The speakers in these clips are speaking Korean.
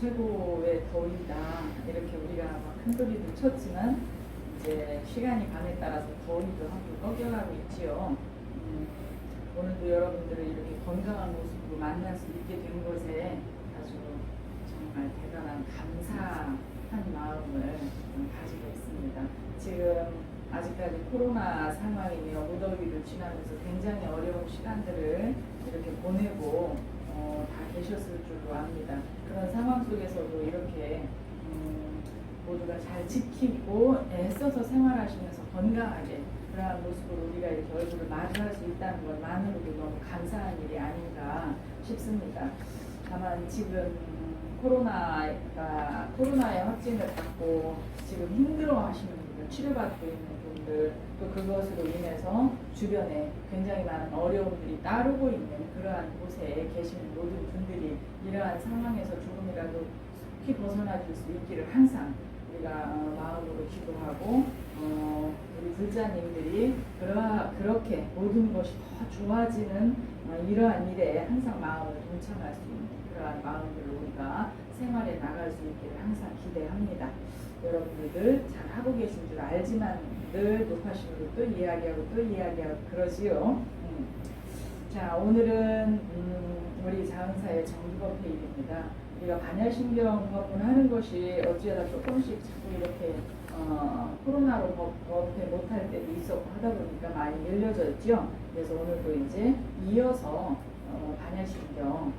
최고의 더위다 이렇게 우리가 막 큰 소리도 쳤지만 이제 시간이 감에 따라서 더위도 함께 꺾여가고 있지요. 오늘도 여러분들을 이렇게 건강한 모습으로 만날 수 있게 된 것에 아주 정말 대단한 감사한 마음을 가지고 있습니다. 지금 아직까지 코로나 상황이며 무더위를 지나면서 굉장히 어려운 시간들을 이렇게 보내고 다 계셨을 줄로 압니다. 그런 상황 속에서도 이렇게 모두가 잘 지키고 애써서 생활하시면서 건강하게 그러한 모습으로 우리가 이렇게 얼굴을 마주할 수 있다는 것만으로도 너무 감사한 일이 아닌가 싶습니다. 다만 지금 코로나의 확진을 받고 지금 힘들어하시는 분들, 치료받고 있는 분들, 또 그것으로 인해서 주변에 굉장히 많은 어려움들이 따르고 있는 그러한 곳에 계시는 모든 분들이 이러한 상황에서 조금이라도 속히 벗어나줄 수 있기를 항상 우리가 마음으로 기도하고 우리 불자님들이 그렇게 모든 것이 더 좋아지는 이러한 일에 항상 마음을 동참할 수 있는 그러한 마음들을 우리가 생활에 나갈 수 있기를 항상 기대합니다. 여러분들 잘 하고 계신 줄 알지만 늘 높아심으로 또 이야기하고 그러지요. 자, 오늘은 우리 자흥사의 정기법회일입니다. 우리가 반야신경 법문하는 것이 어찌하다 조금씩 자꾸 이렇게 코로나로 법회 못할 때도 있었고 하다 보니까 많이 늘려졌죠. 그래서 오늘도 이제 이어서 반야신경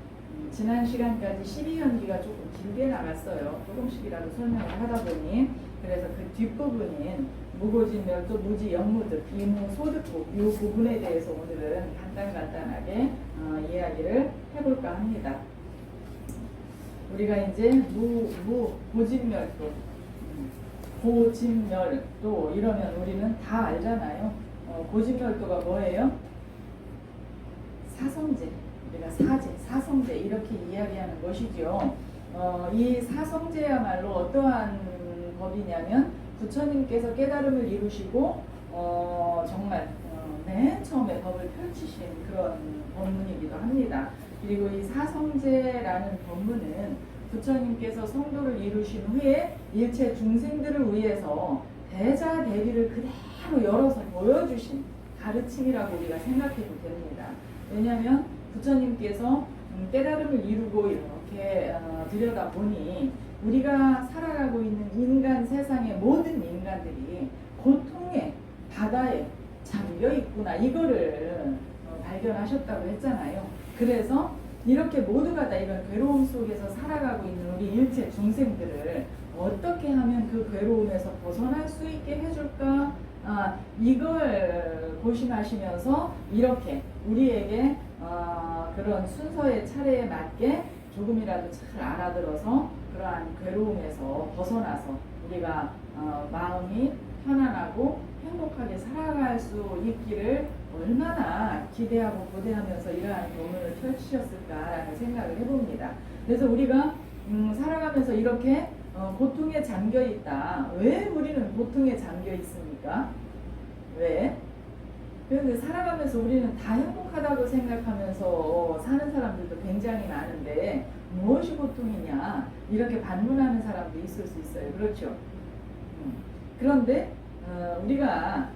지난 시간까지 12연기가 조금 길게 나갔어요. 조금씩이라도 설명을 하다 보니 그래서 그 뒷부분인 무고진멸도 무지 영무득 이무 소득국 이 부분에 대해서 오늘은 간단하게 이야기를 해볼까 합니다. 우리가 이제 고진멸도 고진멸도 이러면 우리는 다 알잖아요. 고진멸도가 뭐예요? 사성제, 우리가 사성제 이렇게 이야기하는 것이죠. 이 사성제야말로 어떠한 법이냐면 부처님께서 깨달음을 이루시고 정말 맨 처음에 법을 펼치신 그런 법문이기도 합니다. 그리고 이 사성제라는 법문은 부처님께서 성도를 이루신 후에 일체 중생들을 위해서 대자대비를 그대로 열어서 보여주신 가르침이라고 우리가 생각해도 됩니다. 왜냐하면 부처님께서 깨달음을 이루고 이렇게 들여다보니 우리가 살아가고 있는 인간 세상의 모든 인간들이 고통의 바다에 잠겨 있구나 이거를 발견하셨다고 했잖아요. 그래서 이렇게 모두가 다 이런 괴로움 속에서 살아가고 있는 우리 일체 중생들을 어떻게 하면 그 괴로움에서 벗어날 수 있게 해줄까? 이걸 고심하시면서 이렇게 우리에게 그런 순서의 차례에 맞게 조금이라도 잘 알아들어서 그러한 괴로움에서 벗어나서 우리가 마음이 편안하고 행복하게 살아갈 수 있기를 얼마나 기대하고 고대하면서 이러한 법문을 펼치셨을까라는 생각을 해봅니다. 그래서 우리가 살아가면서 이렇게 고통에 잠겨 있다. 왜 우리는 고통에 잠겨 있습니까? 왜? 그런데 살아가면서 우리는 다 행복하다고 생각하면서 사는 사람들도 굉장히 많은데 무엇이 고통이냐 이렇게 반문하는 사람도 있을 수 있어요. 그렇죠? 그런데 우리가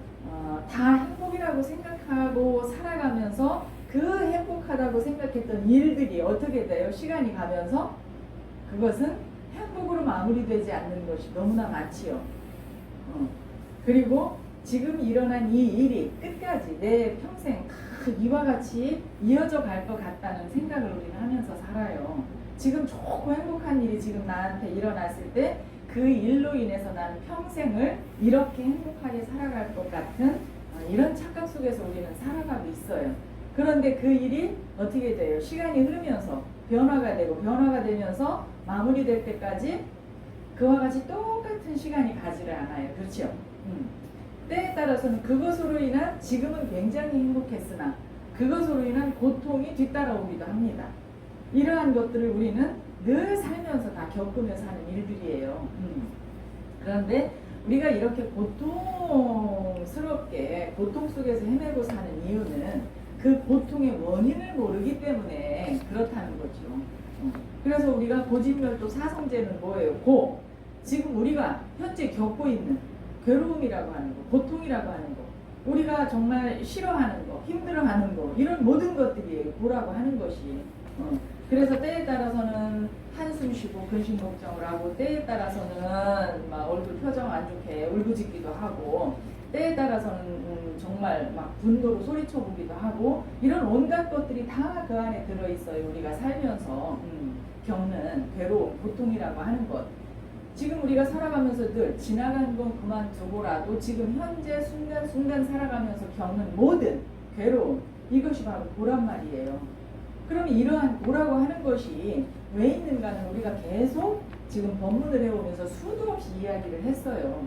다 행복이라고 생각하고 살아가면서 그 행복하다고 생각했던 일들이 어떻게 돼요? 시간이 가면서 그것은 행복으로 마무리되지 않는 것이 너무나 많지요. 그리고 지금 일어난 이 일이 끝까지 내 평생 이와 같이 이어져 갈 것 같다는 생각을 우리는 하면서 살아요. 지금 좋고 행복한 일이 지금 나한테 일어났을 때 그 일로 인해서 나는 평생을 이렇게 행복하게 살아갈 것 같은 이런 착각 속에서 우리는 살아가고 있어요. 그런데 그 일이 어떻게 돼요? 시간이 흐르면서 변화가 되면서 마무리될 때까지 그와 같이 똑같은 시간이 가지를 않아요. 그렇죠? 때에 따라서는 그것으로 인한 지금은 굉장히 행복했으나 그것으로 인한 고통이 뒤따라오기도 합니다. 이러한 것들을 우리는 늘 살면서 다 겪으면서 하는 일들이에요. 그런데 우리가 이렇게 고통스럽게 고통 속에서 헤매고 사는 이유는 그 고통의 원인을 모르기 때문에 그렇다는 거죠. 그래서 우리가 고진멸도 사성제는 뭐예요? 지금 우리가 현재 겪고 있는 괴로움이라고 하는 거, 고통이라고 하는 거, 우리가 정말 싫어하는 거, 힘들어하는 거, 이런 모든 것들이 고라고 하는 것이. 그래서 때에 따라서는 한숨 쉬고 근심 걱정을 하고, 때에 따라서는 막 얼굴 표정 안 좋게 울부짖기도 하고, 때에 따라서는 정말 막 분노로 소리쳐 보기도 하고, 이런 온갖 것들이 다 그 안에 들어있어요. 우리가 살면서 겪는 괴로움, 고통이라고 하는 것. 지금 우리가 살아가면서 늘 지나간 건 그만두고라도 지금 현재 순간순간 살아가면서 겪는 모든 괴로움, 이것이 바로 고란 말이에요. 그럼 이러한 고라고 하는 것이 왜 있는가는 우리가 계속 지금 법문을 해오면서 수도 없이 이야기를 했어요.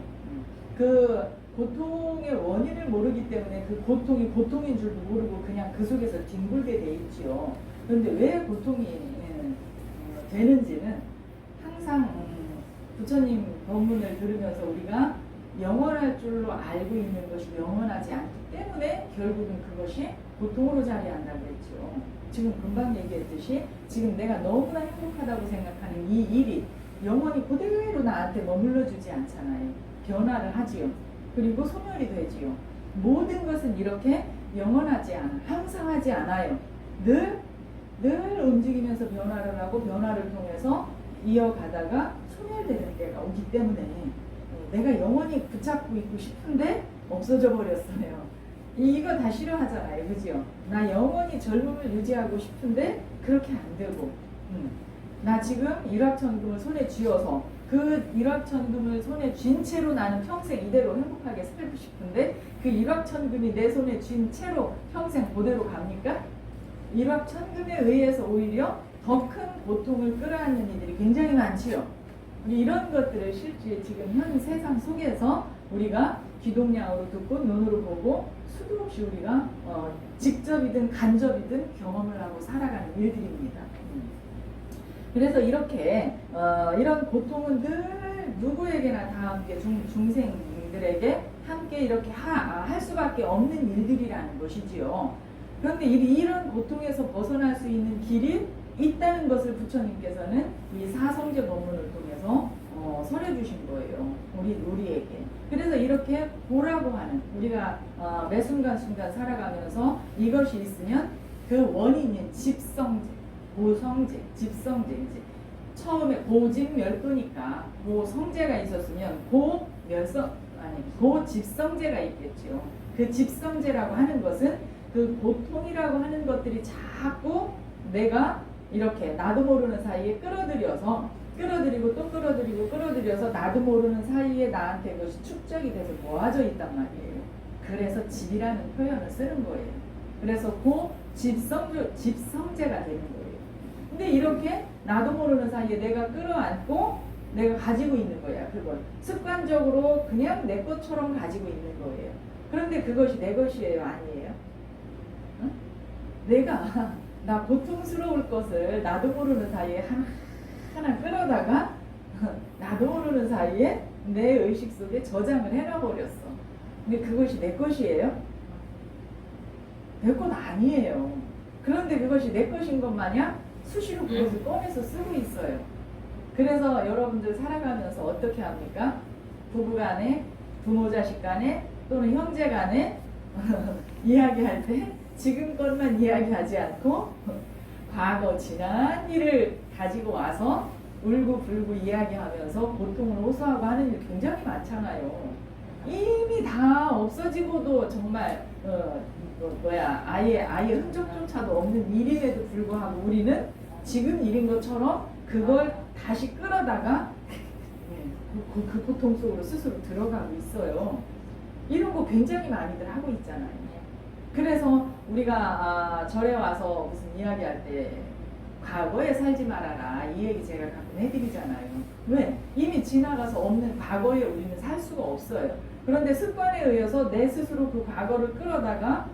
그 고통의 원인을 모르기 때문에 그 고통이 고통인 줄도 모르고 그냥 그 속에서 뒹굴게 돼 있지요. 그런데 왜 고통이 되는지는 항상 부처님 법문을 들으면서 우리가 영원할 줄로 알고 있는 것이 영원하지 않기 때문에 결국은 그것이 고통으로 자리한다고 했죠. 지금 금방 얘기했듯이 지금 내가 너무나 행복하다고 생각하는 이 일이 영원히 그대로 나한테 머물러 주지 않잖아요. 변화를 하지요. 그리고 소멸이 되지요. 모든 것은 이렇게 영원하지 않아, 항상하지 않아요. 늘 움직이면서 변화를 하고 변화를 통해서 이어가다가 소멸되는 때가 오기 때문에 내가 영원히 붙잡고 있고 싶은데 없어져 버렸어요. 이거 다 싫어하잖아요. 그죠? 나 영원히 젊음을 유지하고 싶은데 그렇게 안 되고, 나 지금 일확천금을 손에 쥐어서 그 일확천금을 손에 쥔 채로 나는 평생 이대로 행복하게 살고 싶은데 그 일확천금이 내 손에 쥔 채로 평생 그대로 갑니까? 일확천금에 의해서 오히려 더 큰 고통을 끌어안는 이들이 굉장히 많지요. 이런 것들을 실제 지금 현 세상 속에서 우리가 귀동냥으로 듣고 눈으로 보고 수도 없이 우리가 직접이든 간접이든 경험을 하고 살아가는 일들입니다. 그래서 이렇게 이런 고통은 늘 누구에게나 다 함께 중생들에게 함께 이렇게 할 수밖에 없는 일들이라는 것이지요. 그런데 이런 고통에서 벗어날 수 있는 길이 있다는 것을 부처님께서는 이 사성제 법문을 통해서 설해주신 거예요. 우리에게. 그래서 이렇게 보라고 하는, 우리가 매 순간순간 살아가면서 이것이 있으면 그 원인인 집성제, 고성제, 집성제, 이제 처음에 고집멸도니까 고성제가 있었으면 고집성제가 있겠죠. 그 집성제라고 하는 것은 그 고통이라고 하는 것들이 자꾸 내가 이렇게 나도 모르는 사이에 끌어들이고 또 끌어들여서 나도 모르는 사이에 나한테 그것이 축적이 돼서 모아져 있단 말이에요. 그래서 집이라는 표현을 쓰는 거예요. 그래서 집성제가 되는 거예요. 근데 이렇게 나도 모르는 사이에 내가 끌어안고 내가 가지고 있는 거야. 그걸 습관적으로 그냥 내 것처럼 가지고 있는 거예요. 그런데 그것이 내 것이에요? 아니에요? 응? 내가 나 고통스러울 것을 나도 모르는 사이에 하나 끌어다가 나도 모르는 사이에 내 의식 속에 저장을 해놔버렸어. 근데 그것이 내 것이에요? 내 것 아니에요. 그런데 그것이 내 것인 것 마냥 수시로 그것을 꺼내서 쓰고 있어요. 그래서 여러분들 살아가면서 어떻게 합니까? 부부간에, 부모 자식 간에, 또는 형제 간에 이야기할 때 지금 것만 이야기하지 않고 과거 지난 일을 가지고 와서 울고불고 이야기하면서 고통을 호소하고 하는 일 굉장히 많잖아요. 이미 다 없어지고도 정말 아예 흔적조차도 없는 일임에도 불구하고 우리는 지금 일인 것처럼 그걸 다시 끌어다가 그 고통 속으로 스스로 들어가고 있어요. 이런 거 굉장히 많이들 하고 있잖아요. 그래서 우리가 절에 와서 무슨 이야기할 때 과거에 살지 말아라 이 얘기 제가 가끔 해드리잖아요. 왜? 이미 지나가서 없는 과거에 우리는 살 수가 없어요. 그런데 습관에 의해서 내 스스로 그 과거를 끌어다가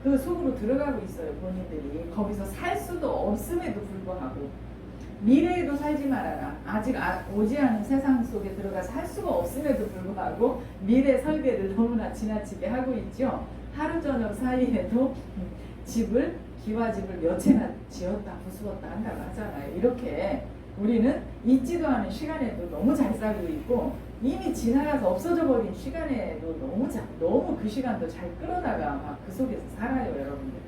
그 속으로 들어가고 있어요. 본인들이 거기서 살 수도 없음에도 불구하고 미래에도 살지 말아라. 아직 오지 않은 세상 속에 들어가 살 수가 없음에도 불구하고 미래 설계를 너무나 지나치게 하고 있죠. 하루 저녁 사이에도 집을 기와집을 몇 채나 지었다 부수었다 한다고 하잖아요. 이렇게 우리는 있지도 않은 시간에도 너무 잘 살고 있고 이미 지나가서 없어져 버린 시간에도 너무 그 시간도 잘 끌어다가 막 그 속에서 살아요, 여러분들.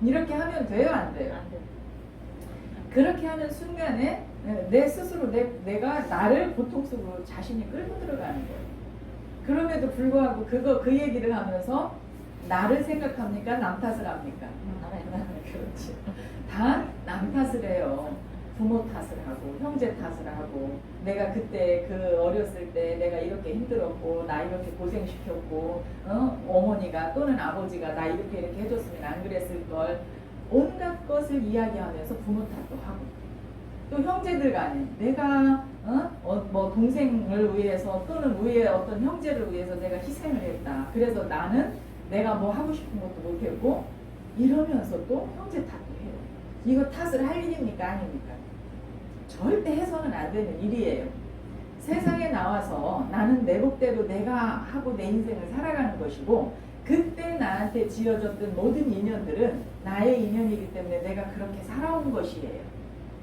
이렇게 하면 돼요, 안 돼요? 안 돼. 그렇게 하는 순간에 내 스스로 내가 나를 고통 속으로 자신이 끌고 들어가는 거예요. 그럼에도 불구하고 그 얘기를 하면서 나를 생각합니까? 남 탓을 합니까? 그렇지. 다 남 탓을 해요. 부모 탓을 하고 형제 탓을 하고 내가 그때 그 어렸을 때 내가 이렇게 힘들었고 나 이렇게 고생시켰고 어머니가 또는 아버지가 나 이렇게 해줬으면 안 그랬을 걸 온갖 것을 이야기하면서 부모 탓도 하고 또 형제들 간에 내가 뭐 동생을 위해서 또는 위에 어떤 형제를 위해서 내가 희생을 했다. 그래서 나는 내가 뭐 하고 싶은 것도 못했고 이러면서 또 형제 탓도 해요. 이거 탓을 할 일입니까? 아닙니까? 절대 해서는 안 되는 일이에요. 세상에 나와서 나는 내 복대로 내가 하고 내 인생을 살아가는 것이고 그때 나한테 지어졌던 모든 인연들은 나의 인연이기 때문에 내가 그렇게 살아온 것이에요.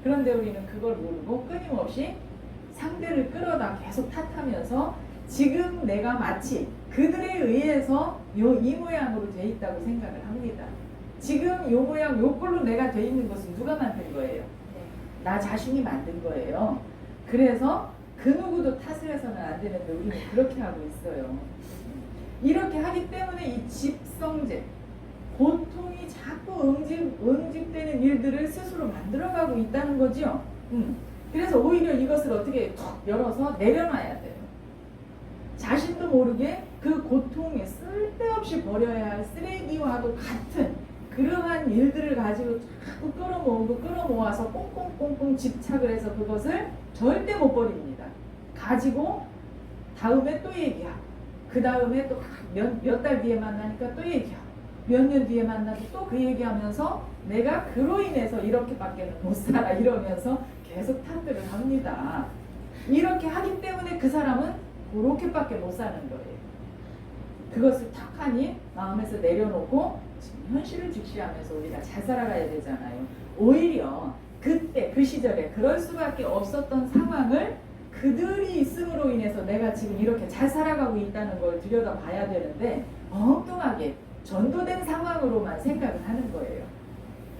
그런데 우리는 그걸 모르고 끊임없이 상대를 끌어다 계속 탓하면서 지금 내가 마치 그들에 의해서 이 모양으로 돼 있다고 생각을 합니다. 지금 요 모양 요 꼴로 내가 돼 있는 것은 누가 만든 거예요? 나 자신이 만든 거예요. 그래서 그 누구도 탓을 해서는 안 되는데 우리는 그렇게 하고 있어요. 이렇게 하기 때문에 이 집성제, 고통이 자꾸 응집되는 일들을 스스로 만들어가고 있다는 거죠. 그래서 오히려 이것을 어떻게 툭 열어서 내려놔야 돼요. 자신도 모르게 그 고통에 쓸데없이 버려야 할 쓰레기와도 같은 그러한 일들을 가지고 자꾸 끌어모아서 꽁꽁꽁꽁 집착을 해서 그것을 절대 못 버립니다. 가지고 다음에 또 얘기하고 그 다음에 또 몇 달 뒤에 만나니까 또 얘기하고 몇 년 뒤에 만나도 또 그 얘기하면서 내가 그로 인해서 이렇게밖에는 못 살아 이러면서 계속 탓들을 합니다. 이렇게 하기 때문에 그 사람은 그렇게밖에 못 사는 거예요. 그것을 탁하니 마음에서 내려놓고 현실을 직시하면서 우리가 잘 살아가야 되잖아요. 오히려 그때 그 시절에 그럴 수밖에 없었던 상황을 그들이 있음으로 인해서 내가 지금 이렇게 잘 살아가고 있다는 걸 들여다봐야 되는데 엉뚱하게 전도된 상황으로만 생각을 하는 거예요.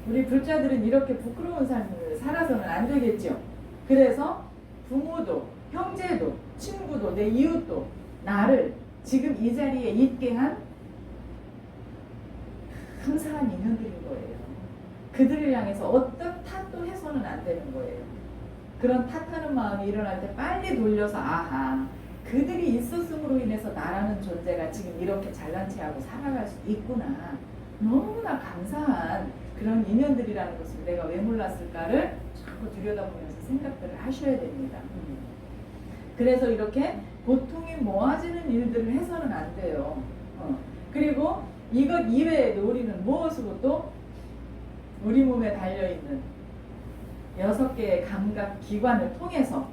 우리 불자들은 이렇게 부끄러운 삶을 살아서는 안 되겠죠. 그래서 부모도 형제도 친구도 내 이웃도 나를 지금 이 자리에 있게 한 감사한 인연들인 거예요. 그들을 향해서 어떤 탓도 해서는 안 되는 거예요. 그런 탓하는 마음이 일어날 때 빨리 돌려서 아하 그들이 있었음으로 인해서 나라는 존재가 지금 이렇게 잘난 체하고 살아갈 수 있구나. 너무나 감사한 그런 인연들이라는 것을 내가 왜 몰랐을까를 자꾸 들여다보면서 생각들을 하셔야 됩니다. 그래서 이렇게 고통이 모아지는 일들을 해서는 안 돼요. 그리고 이것 이외에도 우리는 무엇으로 또 우리 몸에 달려있는 6개의 감각 기관을 통해서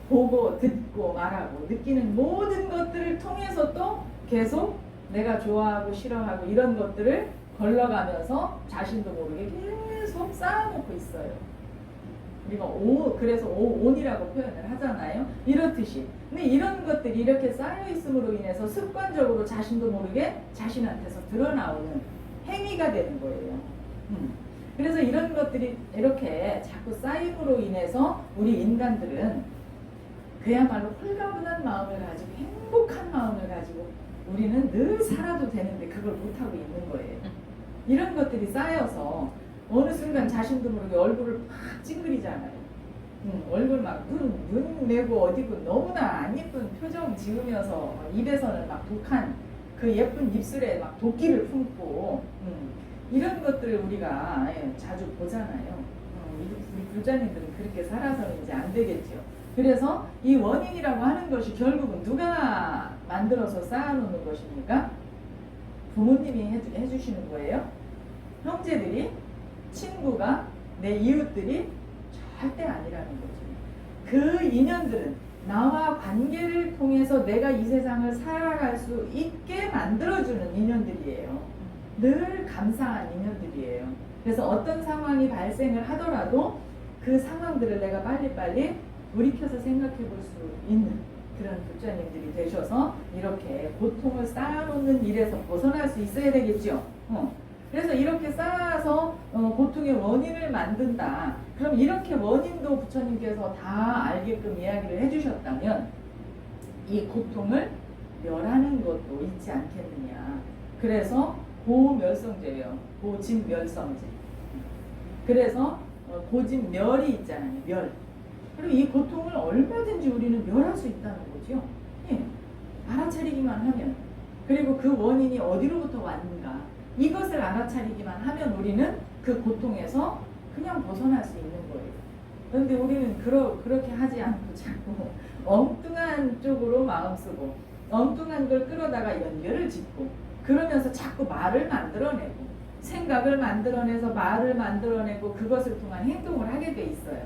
보고 듣고 말하고 느끼는 모든 것들을 통해서 또 계속 내가 좋아하고 싫어하고 이런 것들을 걸러가면서 자신도 모르게 계속 쌓아놓고 있어요. 우리가 그래서 온이라고 표현을 하잖아요. 이렇듯이. 근데 이런 것들이 이렇게 쌓여있음으로 인해서 습관적으로 자신도 모르게 자신한테서 드러나오는 행위가 되는 거예요. 그래서 이런 것들이 이렇게 자꾸 쌓임으로 인해서 우리 인간들은 그야말로 홀가분한 마음을 가지고 행복한 마음을 가지고 우리는 늘 살아도 되는데 그걸 못하고 있는 거예요. 이런 것들이 쌓여서 어느 순간 자신도 모르게 얼굴을 막 찡그리잖아요. 얼굴 막 눈 내고 어디고 너무나 안 예쁜 표정 지으면서 입에서는 막 독한 그 예쁜 입술에 막 도끼를 품고 이런 것들을 우리가 자주 보잖아요. 우리 불자님들은 그렇게 살아서는 이제 안 되겠죠. 그래서 이 원인이라고 하는 것이 결국은 누가 만들어서 쌓아놓는 것입니까? 부모님이 해주시는 거예요. 형제들이, 친구가, 내 이웃들이 절대 아니라는 거죠. 그 인연들은 나와 관계를 통해서 내가 이 세상을 살아갈 수 있게 만들어주는 인연들이에요. 늘 감사한 인연들이에요. 그래서 어떤 상황이 발생을 하더라도 그 상황들을 내가 빨리빨리 돌이켜서 생각해 볼 수 있는 그런 부처님들이 되셔서 이렇게 고통을 쌓아놓는 일에서 벗어날 수 있어야 되겠죠. 그래서 이렇게 쌓아서 고통의 원인을 만든다. 그럼 이렇게 원인도 부처님께서 다 알게끔 이야기를 해주셨다면 이 고통을 멸하는 것도 있지 않겠느냐. 그래서 고멸성제예요. 고진멸성제. 그래서 고진멸이 있잖아요. 멸. 그리고 이 고통을 얼마든지 우리는 멸할 수 있다는 거죠. 예. 알아차리기만 하면. 그리고 그 원인이 어디로부터 왔는가. 이것을 알아차리기만 하면 우리는 그 고통에서 그냥 벗어날 수 있는 거예요. 그런데 우리는 그렇게 하지 않고 자꾸 엉뚱한 쪽으로 마음 쓰고 엉뚱한 걸 끌어다가 연결을 짓고 그러면서 자꾸 말을 만들어내고 생각을 만들어내서 말을 만들어내고 그것을 통한 행동을 하게 돼 있어요.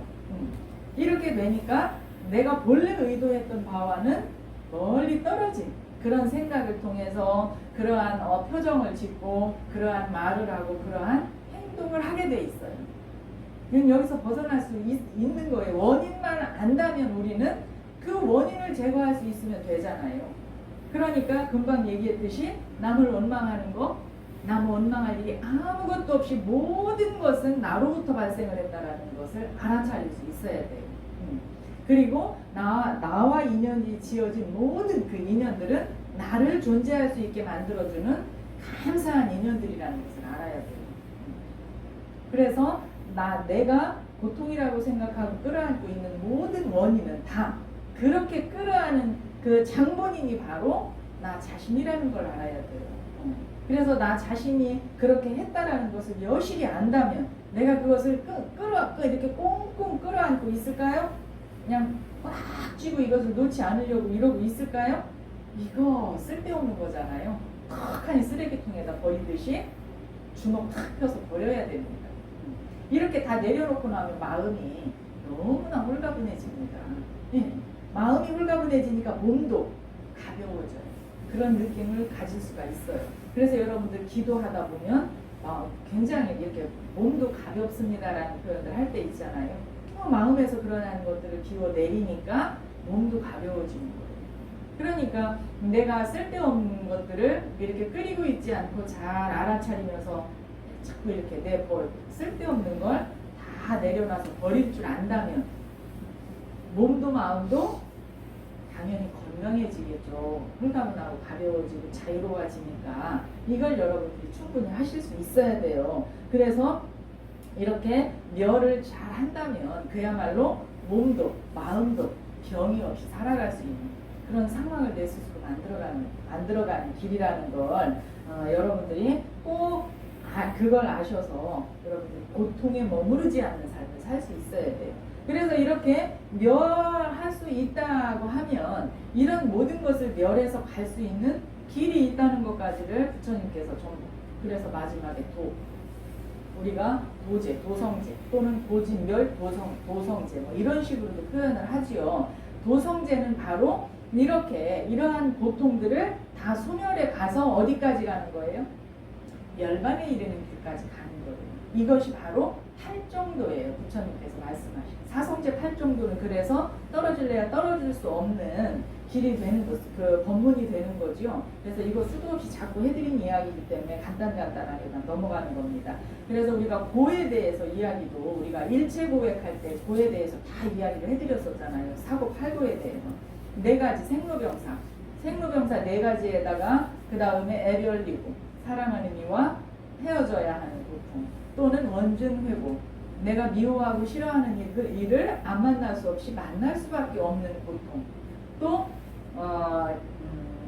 이렇게 되니까 내가 본래 의도했던 바와는 멀리 떨어진 그런 생각을 통해서 그러한 표정을 짓고 그러한 말을 하고 그러한 행동을 하게 돼 있어요. 여기서 벗어날 수 있는 거예요. 원인만 안다면 우리는 그 원인을 제거할 수 있으면 되잖아요. 그러니까 금방 얘기했듯이 남을 원망하는 거, 남 원망할 일이 아무것도 없이 모든 것은 나로부터 발생을 했다라는 것을 알아차릴 수 있어야 돼요. 그리고 나와 인연이 지어진 모든 그 인연들은 나를 존재할 수 있게 만들어주는 감사한 인연들이라는 것을 알아야 돼요. 그래서 내가 고통이라고 생각하고 끌어안고 있는 모든 원인은 다 그렇게 끌어안은 그 장본인이 바로 나 자신이라는 걸 알아야 돼요. 그래서 나 자신이 그렇게 했다라는 것을 여실히 안다면 내가 그것을 이렇게 꽁꽁 끌어안고 있을까요? 그냥 꽉 쥐고 이것을 놓지 않으려고 이러고 있을까요? 이거 쓸데없는 거잖아요. 턱하니 쓰레기통에다 버리듯이 주먹 탁 펴서 버려야 됩니다. 이렇게 다 내려놓고 나면 마음이 너무나 홀가분해집니다. 마음이 홀가분해지니까 몸도 가벼워져요. 그런 느낌을 가질 수가 있어요. 그래서 여러분들 기도하다 보면 굉장히 이렇게 몸도 가볍습니다라는 표현을 할 때 있잖아요. 마음에서 그러는 것들을 비워내리니까 몸도 가벼워지는 거예요. 그러니까 내가 쓸데없는 것들을 이렇게 끓이고 있지 않고 잘 알아차리면서 자꾸 이렇게 쓸데없는 걸 다 내려놔서 버릴 줄 안다면 몸도 마음도 당연히 건강해지겠죠. 홀가분하고 가벼워지고 자유로워지니까 이걸 여러분들이 충분히 하실 수 있어야 돼요. 그래서 이렇게 멸을 잘 한다면 그야말로 몸도 마음도 병이 없이 살아갈 수 있는 그런 상황을 내 스스로 만들어가는 길이라는 걸 여러분들이 꼭 그걸 아셔서 여러분들이 고통에 머무르지 않는 삶을 살 수 있어야 돼요. 그래서 이렇게 멸할 수 있다고 하면 이런 모든 것을 멸해서 갈 수 있는 길이 있다는 것까지를 부처님께서 전부 그래서 마지막에 우리가 도제, 도성제 또는 고진멸, 도성제 뭐 이런 식으로도 표현을 하지요. 도성제는 바로 이렇게 이러한 고통들을 다 소멸해 가서 어디까지 가는 거예요? 멸망에 이르는 길까지 가는 거예요. 이것이 바로 8정도예요. 부처님께서 말씀하신 사성제 8정도는 그래서 떨어질래야 떨어질 수 없는 길이 되는 것, 그 법문이 되는 거죠. 그래서 이거 수도 없이 자꾸 해드린 이야기이기 때문에 간단하게 넘어가는 겁니다. 그래서 우리가 고에 대해서 이야기도 우리가 일체 고백할 때 고에 대해서 다 이야기를 해드렸었잖아요. 사고 팔고에 대해서 4가지 생로병사 4가지에다가 그 다음에 애별리고 사랑하는 이와 헤어져야 하는 고통 또는 원증회고 내가 미워하고 싫어하는 일을 안 만날 수 없이 만날 수밖에 없는 고통 또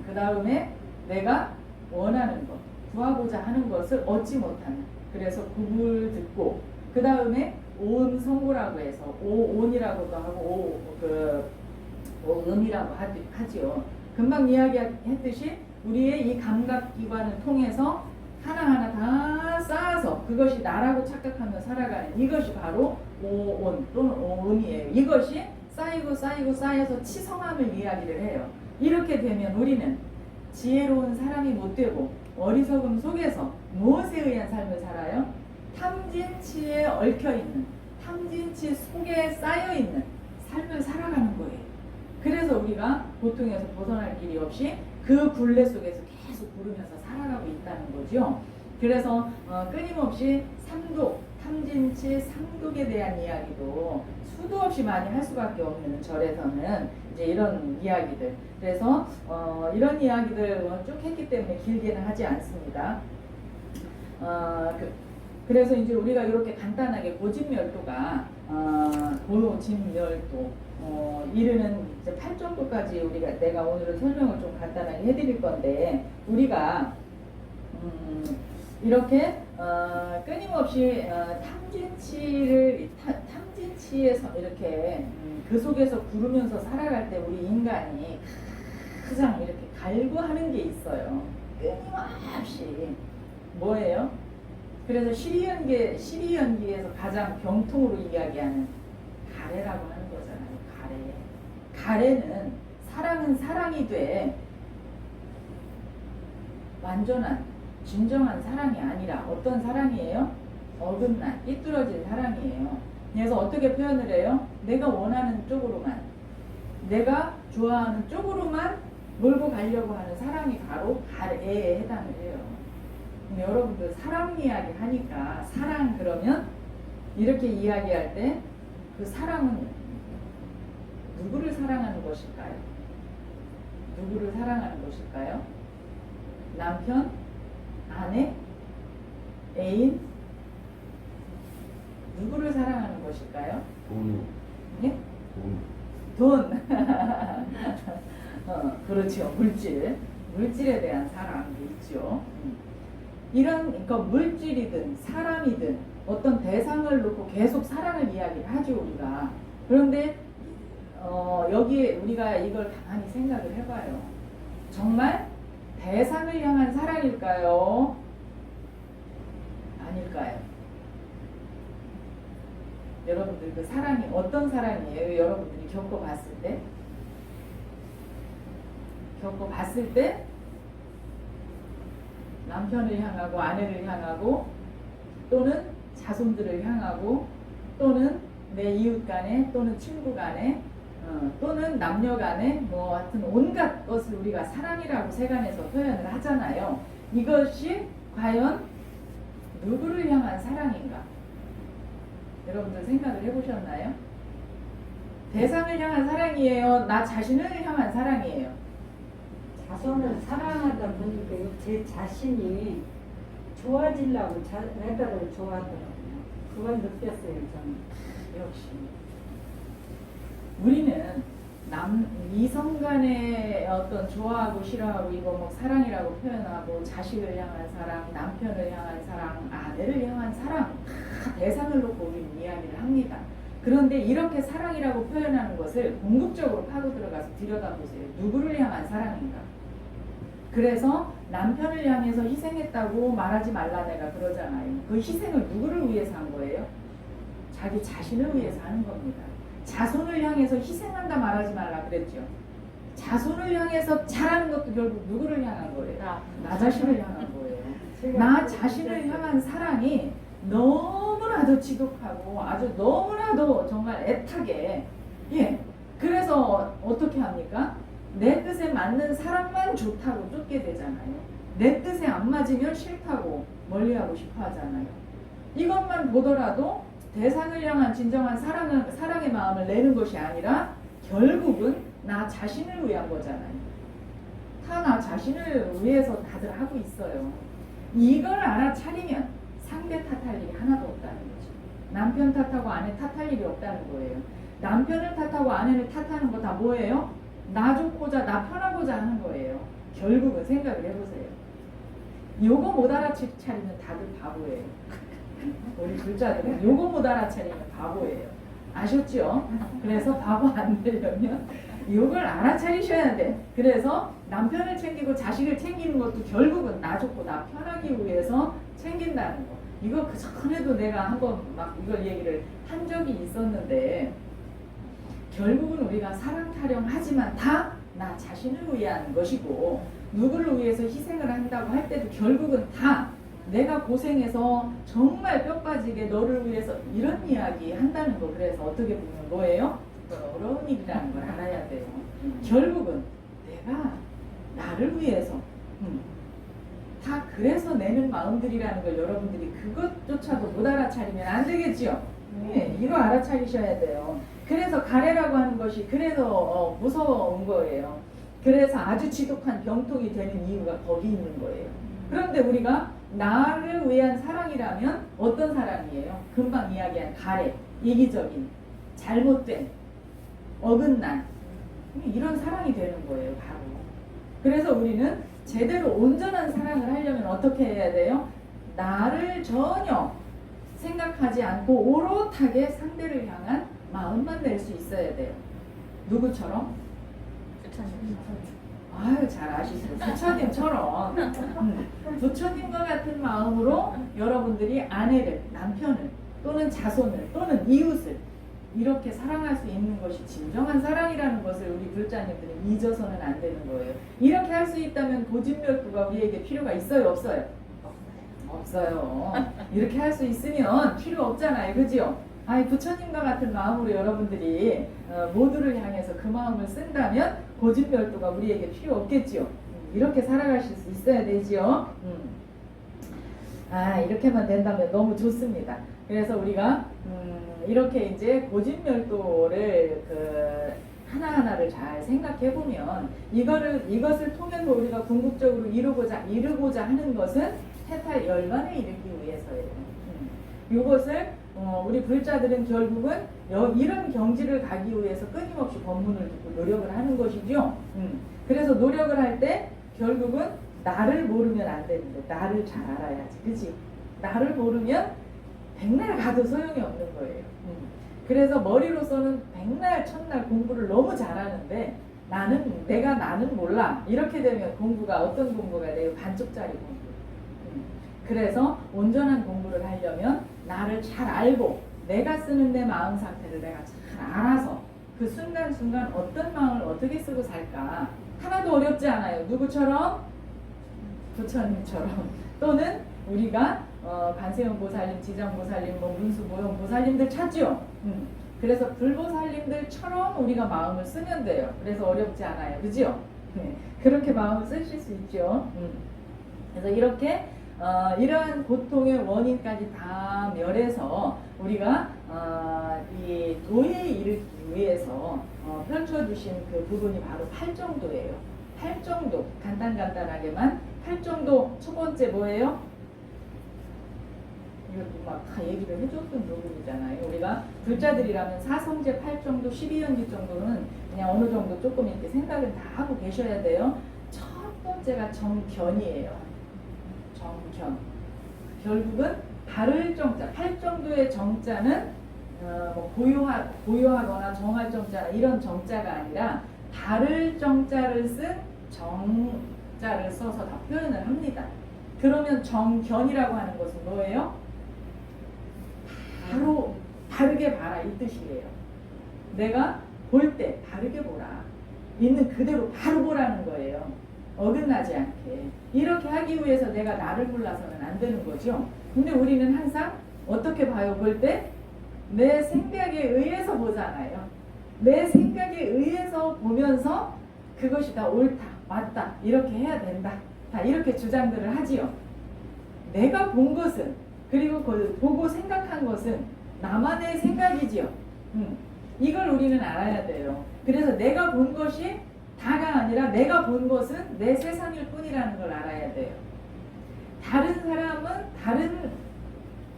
그 다음에 내가 원하는 것 구하고자 하는 것을 얻지 못하는 그래서 구불 듣고 그 다음에 오음성고라고 해서 오온이라고도 하고 오음이라고 하지요. 금방 이야기했듯이 우리의 이 감각기관을 통해서 하나하나 다 쌓아서 그것이 나라고 착각하며 살아가는 이것이 바로 오온 또는 오음이에요. 이것이 쌓여서 치성함을 이야기를 해요. 이렇게 되면 우리는 지혜로운 사람이 못 되고 어리석음 속에서 무엇에 의한 삶을 살아요? 탐진치에 얽혀있는, 탐진치 속에 쌓여있는 삶을 살아가는 거예요. 그래서 우리가 고통에서 벗어날 길이 없이 그 굴레 속에서 계속 구르면서 살아가고 있다는 거죠. 그래서 끊임없이 삼독, 탐진치, 상독에 대한 이야기도 수도 없이 많이 할 수밖에 없는 절에서는 이제 이런 이야기들. 그래서 이런 이야기들 쭉 했기 때문에 길게는 하지 않습니다. 그래서 이제 우리가 이렇게 간단하게 고진멸도가 고진멸도 이르는 이제 8정도까지 우리가 내가 오늘은 설명을 좀 간단하게 해드릴 건데 우리가 이렇게 끊임없이 탐진치에서 이렇게 그 속에서 구르면서 살아갈 때 우리 인간이 가장 이렇게 갈구하는 게 있어요. 끊임없이 뭐예요? 그래서 시리연기에서 가장 병통으로 이야기하는 가래라고 하는 거잖아요. 가래는 사랑은 사랑이 돼 완전한 진정한 사랑이 아니라 어떤 사랑이에요? 어긋난 삐뚤어진 사랑이에요. 그래서 어떻게 표현을 해요? 내가 원하는 쪽으로만, 내가 좋아하는 쪽으로만 몰고 가려고 하는 사랑이 바로 가래에 해당을 해요. 여러분들 사랑 이야기 하니까 사랑 그러면 이렇게 이야기할 때 그 사랑은 누구를 사랑하는 것일까요? 누구를 사랑하는 것일까요? 남편? 아내? 애인? 누구를 사랑하는 것일까요? 돈. 네? 돈. 그렇죠. 물질에 대한 사랑도 있죠. 그러니까 물질이든 사람이든 어떤 대상을 놓고 계속 사랑을 이야기를 하죠 우리가. 그런데 여기에 우리가 이걸 가만히 생각을 해봐요. 정말 대상을 향한 사랑일까요? 아닐까요? 여러분들 그 사랑이 어떤 사랑이에요? 여러분들이 겪어봤을 때 남편을 향하고 아내를 향하고 또는 자손들을 향하고 또는 내 이웃 간에 또는 친구 간에 또는 남녀 간에 뭐 하여튼 온갖 것을 우리가 사랑이라고 세간에서 표현을 하잖아요. 이것이 과연 누구를 향한 사랑인가? 여러분들 생각을 해보셨나요? 대상을 향한 사랑이에요? 나 자신을 향한 사랑이에요? 자손을 사랑하다 보니까 제 자신이 좋아지려고 애들을 좋아하더라고요. 그걸 느꼈어요, 저는. 역시 우리는 이성 간의 어떤 좋아하고 싫어하고 이거 뭐 사랑이라고 표현하고 자식을 향한 사랑, 남편을 향한 사랑, 아내를 향한 사랑 다 대상을 놓고 우리는 이야기를 합니다. 그런데 이렇게 사랑이라고 표현하는 것을 궁극적으로 파고 들어가서 들여다보세요. 누구를 향한 사랑인가? 그래서 남편을 향해서 희생했다고 말하지 말라 내가 그러잖아요. 그 희생을 누구를 위해서 한 거예요? 자기 자신을 위해서 하는 겁니다. 자손을 향해서 희생한다 말하지 말라 그랬죠. 자손을 향해서 잘하는 것도 결국 누구를 향한 거예요? 나 자신을 향한 거예요. 나 자신을 향한 사랑이 너무나도 지독하고 아주 너무나도 정말 애타게 그래서 어떻게 합니까? 내 뜻에 맞는 사랑만 좋다고 쫓게 되잖아요. 내 뜻에 안 맞으면 싫다고 멀리하고 싶어 하잖아요. 이것만 보더라도 대상을 향한 진정한 사랑의 마음을 내는 것이 아니라 결국은 나 자신을 위한 거잖아요. 다 나 자신을 위해서 다들 하고 있어요. 이걸 알아차리면 상대 탓할 일이 하나도 없다는 거죠. 남편 탓하고 아내 탓할 일이 없다는 거예요. 남편을 탓하고 아내를 탓하는 거 다 뭐예요? 나 좋고자 나 편하고자 하는 거예요. 결국은 생각을 해보세요. 요거 못 알아차리면 다들 바보예요. 우리 불자들은 요거 못 알아차리면 바보예요. 아셨죠? 그래서 바보 안 되려면 요걸 알아차리셔야 돼. 그래서 남편을 챙기고 자식을 챙기는 것도 결국은 나 좋고 나 편하기 위해서 챙긴다는 거. 이거 그 전에도 내가 한번 막 이걸 얘기를 한 적이 있었는데 결국은 우리가 사랑 타령하지만 다 나 자신을 위한 것이고 누구를 위해서 희생을 한다고 할 때도 결국은 다 내가 고생해서 정말 뼈 빠지게 너를 위해서 이런 이야기 한다는 거. 그래서 어떻게 보면 뭐예요? 어려운 일이라는 걸 알아야 돼요. 결국은 내가 나를 위해서 다 그래서 내는 마음들이라는 걸 여러분들이 그것조차도 못 알아차리면 안 되겠지요. 예, 이거 알아차리셔야 돼요. 그래서 가래라고 하는 것이 그래서 무서운 거예요. 그래서 아주 지독한 병통이 되는 이유가 거기 있는 거예요. 그런데 우리가 나를 위한 사랑이라면 어떤 사랑이에요? 금방 이야기한 가래, 이기적인, 잘못된, 어긋난 이런 사랑이 되는 거예요. 바로. 그래서 우리는 제대로 온전한 사랑을 하려면 어떻게 해야 돼요? 나를 전혀 생각하지 않고 오롯하게 상대를 향한 마음만 낼 수 있어야 돼요. 누구처럼? 아유, 잘 아시죠. 부처님처럼. 부처님과 같은 마음으로 여러분들이 아내를, 남편을, 또는 자손을, 또는 이웃을 이렇게 사랑할 수 있는 것이 진정한 사랑이라는 것을 우리 불자님들은 잊어서는 안 되는 거예요. 이렇게 할 수 있다면 고집멸구가 우리에게 필요가 있어요, 없어요? 없어요. 이렇게 할 수 있으면 필요 없잖아요, 그죠? 아니, 부처님과 같은 마음으로 여러분들이 모두를 향해서 그 마음을 쓴다면 고집멸도가 우리에게 필요 없겠지요. 이렇게 살아가실 수 있어야 되지요. 이렇게만 된다면 너무 좋습니다. 그래서 우리가 이렇게 이제 고집멸도를 하나하나를 잘 생각해 보면 이것을 통해서 우리가 궁극적으로 이루고자 하는 것은 해탈 열반에 이르기 위해서예요. 이것을 우리 불자들은 결국은 이런 경지를 가기 위해서 끊임없이 법문을 듣고 노력을 하는 것이죠. 그래서 노력을 할 때 결국은 나를 모르면 안 되는데 나를 잘 알아야지, 그치? 나를 모르면 백날 가도 소용이 없는 거예요. 그래서 머리로서는 백날 첫날 공부를 너무 잘하는데 나는 몰라. 이렇게 되면 공부가 어떤 공부가 돼요? 반쪽짜리 공부. 그래서 온전한 공부를 하려면 나를 잘 알고 내가 쓰는 내 마음 상태를 내가 잘 알아서 그 순간순간 어떤 마음을 어떻게 쓰고 살까 하나도 어렵지 않아요. 누구처럼? 부처님처럼. 또는 우리가 반세음 보살님, 지장 보살님, 문수 모형 보살님들 찾죠. 그래서 불보살님들처럼 우리가 마음을 쓰면 돼요. 그래서 어렵지 않아요, 그죠? 그렇게 마음을 쓰실 수 있죠. 그래서 이렇게 이러한 고통의 원인까지 다 멸해서 우리가 이 도에 이르기 위해서 펼쳐주신 그 부분이 바로 팔정도예요. 팔정도, 간단하게만 팔정도 첫 번째 뭐예요? 이것도 막 다 얘기를 해줬던 부분이잖아요. 우리가 불자들이라면 사성제 8정도, 12연기 정도는 그냥 어느 정도 조금 이렇게 생각은 다 하고 계셔야 돼요. 첫 번째가 정견이에요. 정견. 결국은 바를 정자, 8정도의 정자는 고요하거나 정할 정자 이런 정자가 아니라 바를 정자를 쓴 정자를 써서 다 표현을 합니다. 그러면 정견이라고 하는 것은 뭐예요? 바로 바르게 봐라 이 뜻이에요. 내가 볼 때 바르게 보라. 있는 그대로 바로 보라는 거예요. 어긋나지 않게. 이렇게 하기 위해서 내가 나를 몰라서는 안 되는 거죠. 근데 우리는 항상 어떻게 봐요? 볼 때? 내 생각에 의해서 보잖아요. 내 생각에 의해서 보면서 그것이 다 옳다, 맞다, 이렇게 해야 된다. 다 이렇게 주장들을 하지요. 내가 본 것은, 그리고 보고 생각한 것은 나만의 생각이지요. 이걸 우리는 알아야 돼요. 그래서 내가 본 것이 다가 아니라 내가 본 것은 내 세상일 뿐이라는 걸 알아야 돼요. 다른 사람은 다른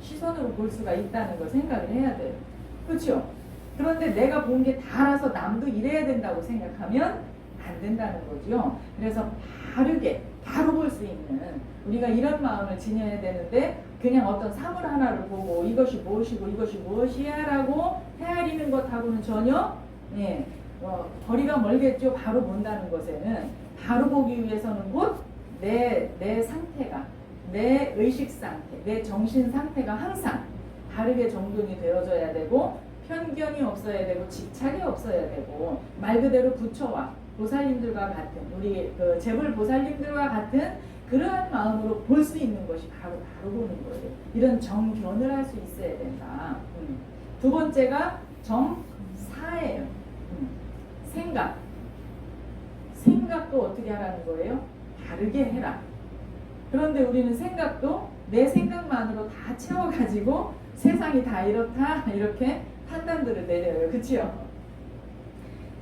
시선으로 볼 수가 있다는 걸 생각을 해야 돼요. 그렇죠? 그런데 내가 본 게 다라서 남도 이래야 된다고 생각하면 안 된다는 거죠. 그래서 바르게 바로 볼 수 있는 우리가 이런 마음을 지녀야 되는데 그냥 어떤 사물 하나를 보고 이것이 무엇이고 이것이 무엇이야 라고 헤아리는 것하고는 전혀 거리가 멀겠죠. 바로 본다는 것에는 바로 보기 위해서는 곧 내 상태가 내 의식 상태, 내 정신 상태가 항상 바르게 정돈이 되어져야 되고 편견이 없어야 되고 집착이 없어야 되고 말 그대로 부처와 보살님들과 같은 우리 그 재불 보살님들과 같은 그러한 마음으로 볼 수 있는 것이 바로 보는 거예요. 이런 정견을 할 수 있어야 된다. 두 번째가 정사예요. 생각. 생각도 어떻게 하라는 거예요? 바르게 해라. 그런데 우리는 생각도 내 생각만으로 다 채워가지고 세상이 다 이렇다 이렇게 판단들을 내려요. 그치요?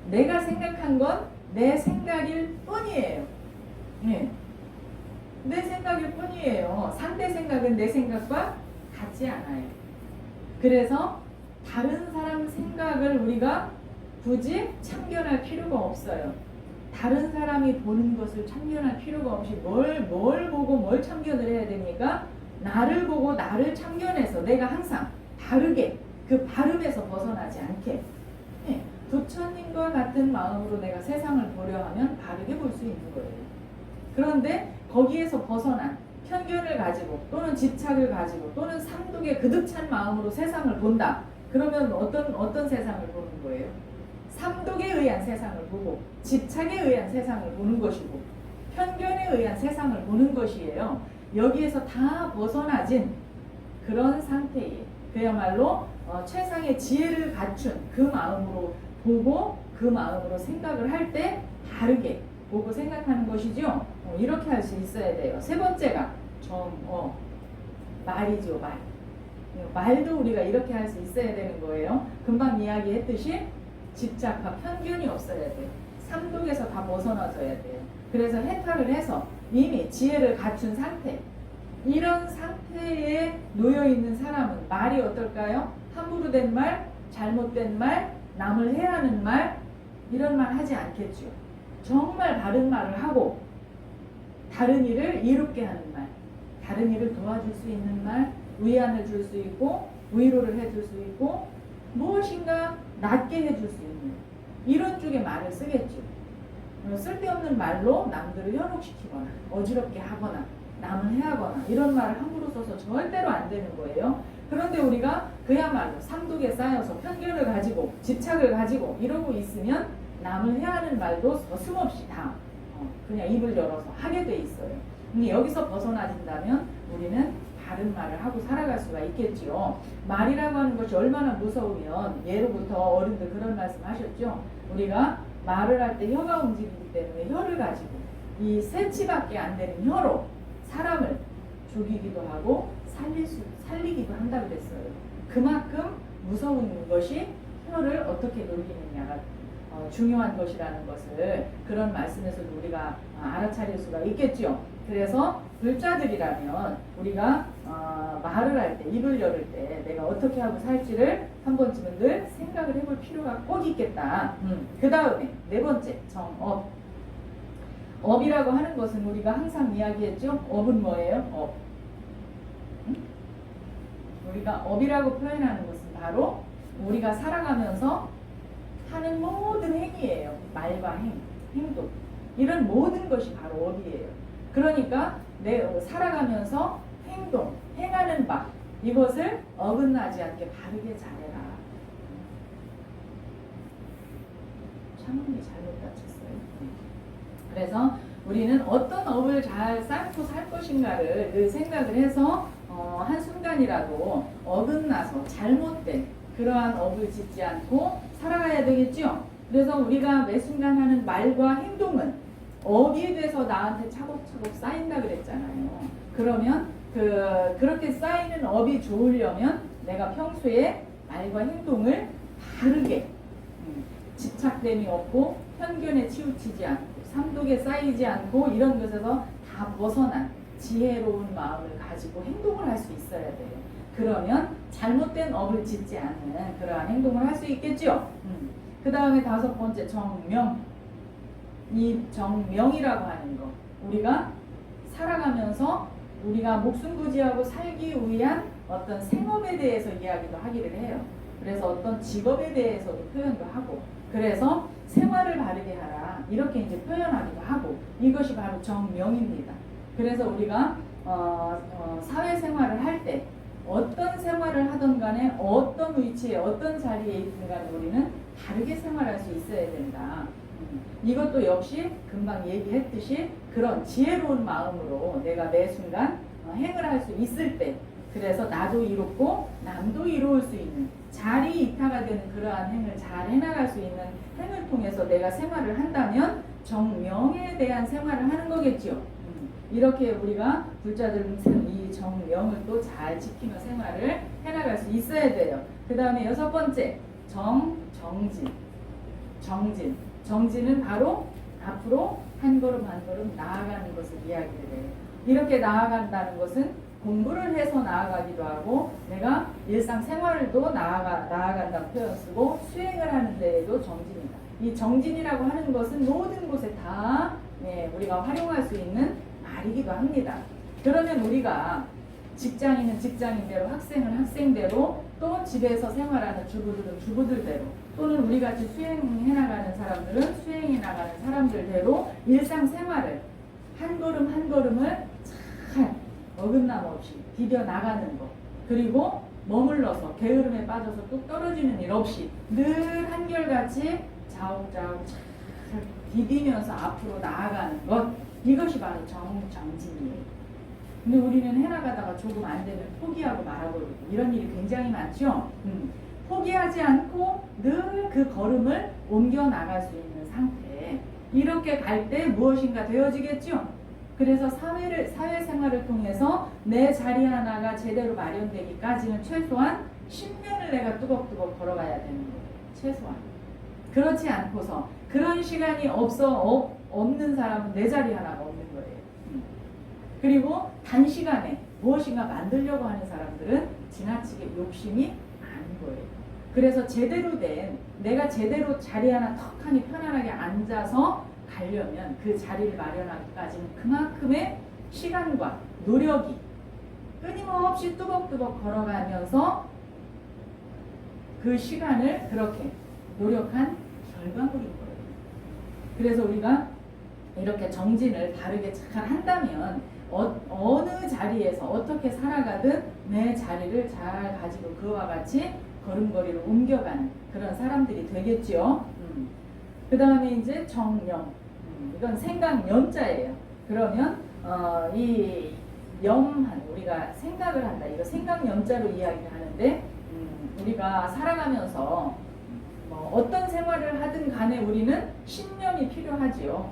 내가 생각한 건 내 생각일 뿐이에요. 네. 내 생각일 뿐이에요. 상대 생각은 내 생각과 같지 않아요. 그래서 다른 사람 생각을 우리가 굳이 참견할 필요가 없어요. 다른 사람이 보는 것을 참견할 필요가 없이 뭘 보고 뭘 참견을 해야 됩니까? 나를 보고 나를 참견해서 내가 항상 바르게 그 바름에서 벗어나지 않게 부처님과 같은 마음으로 내가 세상을 보려 하면 바르게 볼 수 있는 거예요. 그런데 거기에서 벗어난 편견을 가지고 또는 집착을 가지고 또는 삼독에 그득 찬 마음으로 세상을 본다. 그러면 어떤 세상을 보는 거예요? 삼독에 의한 세상을 보고 집착에 의한 세상을 보는 것이고 편견에 의한 세상을 보는 것이에요. 여기에서 다 벗어나진 그런 상태예요. 그야말로 최상의 지혜를 갖춘 그 마음으로 보고 그 마음으로 생각을 할 때 다르게 보고 생각하는 것이죠. 이렇게 할 수 있어야 돼요. 세 번째가 말이죠. 말도 우리가 이렇게 할 수 있어야 되는 거예요. 금방 이야기했듯이 집착과 편견이 없어야 돼요. 삼독에서 다 벗어나져야 돼요. 그래서 해탈을 해서 이미 지혜를 갖춘 상태, 이런 상태에 놓여있는 사람은 말이 어떨까요? 함부로 된 말, 잘못된 말, 남을 해하는 말, 이런 말 하지 않겠죠. 정말 바른 말을 하고 다른 일을 이롭게 하는 말, 다른 일을 도와줄 수 있는 말, 위안을 줄 수 있고 위로를 해줄 수 있고 무엇인가 낫게 해줄 수 있는 이런 쪽의 말을 쓰겠죠. 쓸데없는 말로 남들을 현혹시키거나 어지럽게 하거나 남을 해하거나 이런 말을 함부로 써서 절대로 안 되는 거예요. 그런데 우리가 그야말로 삼독에 쌓여서 편견을 가지고 집착을 가지고 이러고 있으면 남을 해하는 말도 서슴없이 다 그냥 입을 열어서 하게 돼 있어요. 근데 여기서 벗어나진다면 우리는 바른 말을 하고 살아갈 수가 있겠지요. 말이라고 하는 것이 얼마나 무서우면 예로부터 어른들 그런 말씀 하셨죠. 우리가 말을 할 때 혀가 움직이기 때문에 혀를 가지고 이 세치밖에 안 되는 혀로 사람을 죽이기도 하고 살리기도 한다 그랬어요. 그만큼 무서운 것이 혀를 어떻게 놀리느냐가 중요한 것이라는 것을 그런 말씀에서도 우리가 알아차릴 수가 있겠죠. 그래서 불자들이라면 우리가 말을 할 때, 입을 열을 때 내가 어떻게 하고 살지를 한 번쯤은 늘 생각을 해볼 필요가 꼭 있겠다. 그 다음에 네 번째, 정업. 업이라고 하는 것은 우리가 항상 이야기했죠. 업은 뭐예요? 업. 우리가 업이라고 표현하는 것은 바로 우리가 살아가면서 하는 모든 행위예요. 말과 행동. 이런 모든 것이 바로 업이에요. 그러니까 살아가면서 행하는 바 이것을 어긋나지 않게 바르게 잘해라. 창문이 잘못 닫혔어요. 그래서 우리는 어떤 업을 잘 쌓고 살 것인가를 늘 생각을 해서 한순간이라도 어긋나서 잘못된 그러한 업을 짓지 않고 살아가야 되겠죠. 그래서 우리가 매 순간 하는 말과 행동은 업이 돼서 나한테 차곡차곡 쌓인다 그랬잖아요. 그러면 그렇게 쌓이는 업이 좋으려면 내가 평소에 말과 행동을 바르게 집착됨이 없고 편견에 치우치지 않고 삼독에 쌓이지 않고 이런 것에서 다 벗어난 지혜로운 마음을 가지고 행동을 할 수 있어야 돼요. 그러면 잘못된 업을 짓지 않는 그러한 행동을 할 수 있겠죠. 그 다음에 다섯 번째 정명. 이 정명이라고 하는 거 우리가 살아가면서 우리가 목숨 부지하고 살기 위한 어떤 생업에 대해서 이야기도 하기를 해요. 그래서 어떤 직업에 대해서도 표현도 하고 그래서 생활을 바르게 하라 이렇게 이제 표현하기도 하고 이것이 바로 정명입니다. 그래서 우리가 사회생활을 할 때 어떤 생활을 하던 간에 어떤 위치에 어떤 자리에 있든 간에 우리는 다르게 생활할 수 있어야 된다. 이것도 역시 금방 얘기했듯이 그런 지혜로운 마음으로 내가 매 순간 행을 할 수 있을 때, 그래서 나도 이롭고 남도 이로울 수 있는 자리 이타가 되는 그러한 행을 잘 해나갈 수 있는 행을 통해서 내가 생활을 한다면 정명에 대한 생활을 하는 거겠지요. 이렇게 우리가 불자들은 이 정명을 또 잘 지키며 생활을 해나갈 수 있어야 돼요. 그 다음에 6번째, 정진. 정진은 바로 앞으로 한 걸음 한 걸음 나아가는 것을 이야기를 해요. 이렇게 나아간다는 것은 공부를 해서 나아가기도 하고, 내가 일상생활도 나아간다는 표현 쓰고, 수행을 하는 데에도 정진이다. 이 정진이라고 하는 것은 모든 곳에 다 우리가 활용할 수 있는 말이기도 합니다. 그러면 우리가 직장인은 직장인대로, 학생은 학생대로, 또 집에서 생활하는 주부들은 주부들대로, 또는 우리 같이 수행해 나가는 사람들은 수행해 나가는 사람들대로 일상생활을 한 걸음 한 걸음을 잘 어긋남 없이 디뎌 나가는 것, 그리고 머물러서 게으름에 빠져서 뚝 떨어지는 일 없이 늘 한결같이 자욱자욱 잘 디디면서 앞으로 나아가는 것, 이것이 바로 정진이에요. 근데 우리는 해나가다가 조금 안 되면 포기하고 말아버리고 이런 일이 굉장히 많죠. 포기하지 않고 늘 그 걸음을 옮겨 나갈 수 있는 상태, 이렇게 갈 때 무엇인가 되어지겠죠. 그래서 사회생활을 통해서 내 자리 하나가 제대로 마련되기까지는 최소한 10년을 내가 뚜벅뚜벅 걸어가야 되는 거예요. 최소한. 그렇지 않고서 그런 시간이 없는 사람은 내 자리 하나가 없는 거예요. 그리고 단시간에 무엇인가 만들려고 하는 사람들은 지나치게 욕심이 많은 거예요. 그래서 제대로 된, 내가 제대로 자리 하나 턱하니 편안하게 앉아서 가려면 그 자리를 마련하기까지는 그만큼의 시간과 노력이 끊임없이 뚜벅뚜벅 걸어가면서 그 시간을 그렇게 노력한 결과물인 거예요. 그래서 우리가 이렇게 정진을 바르게 잘 한다면 어느 자리에서 어떻게 살아가든 내 자리를 잘 가지고 그와 같이 걸음걸이를 옮겨가는 그런 사람들이 되겠죠. 그 다음에 이제 정령. 이건 생각념자예요. 그러면 이 염한, 우리가 생각을 한다. 이거 생각념자로 이야기를 하는데, 우리가 살아가면서 어떤 생활을 하든 간에 우리는 신념이 필요하지요.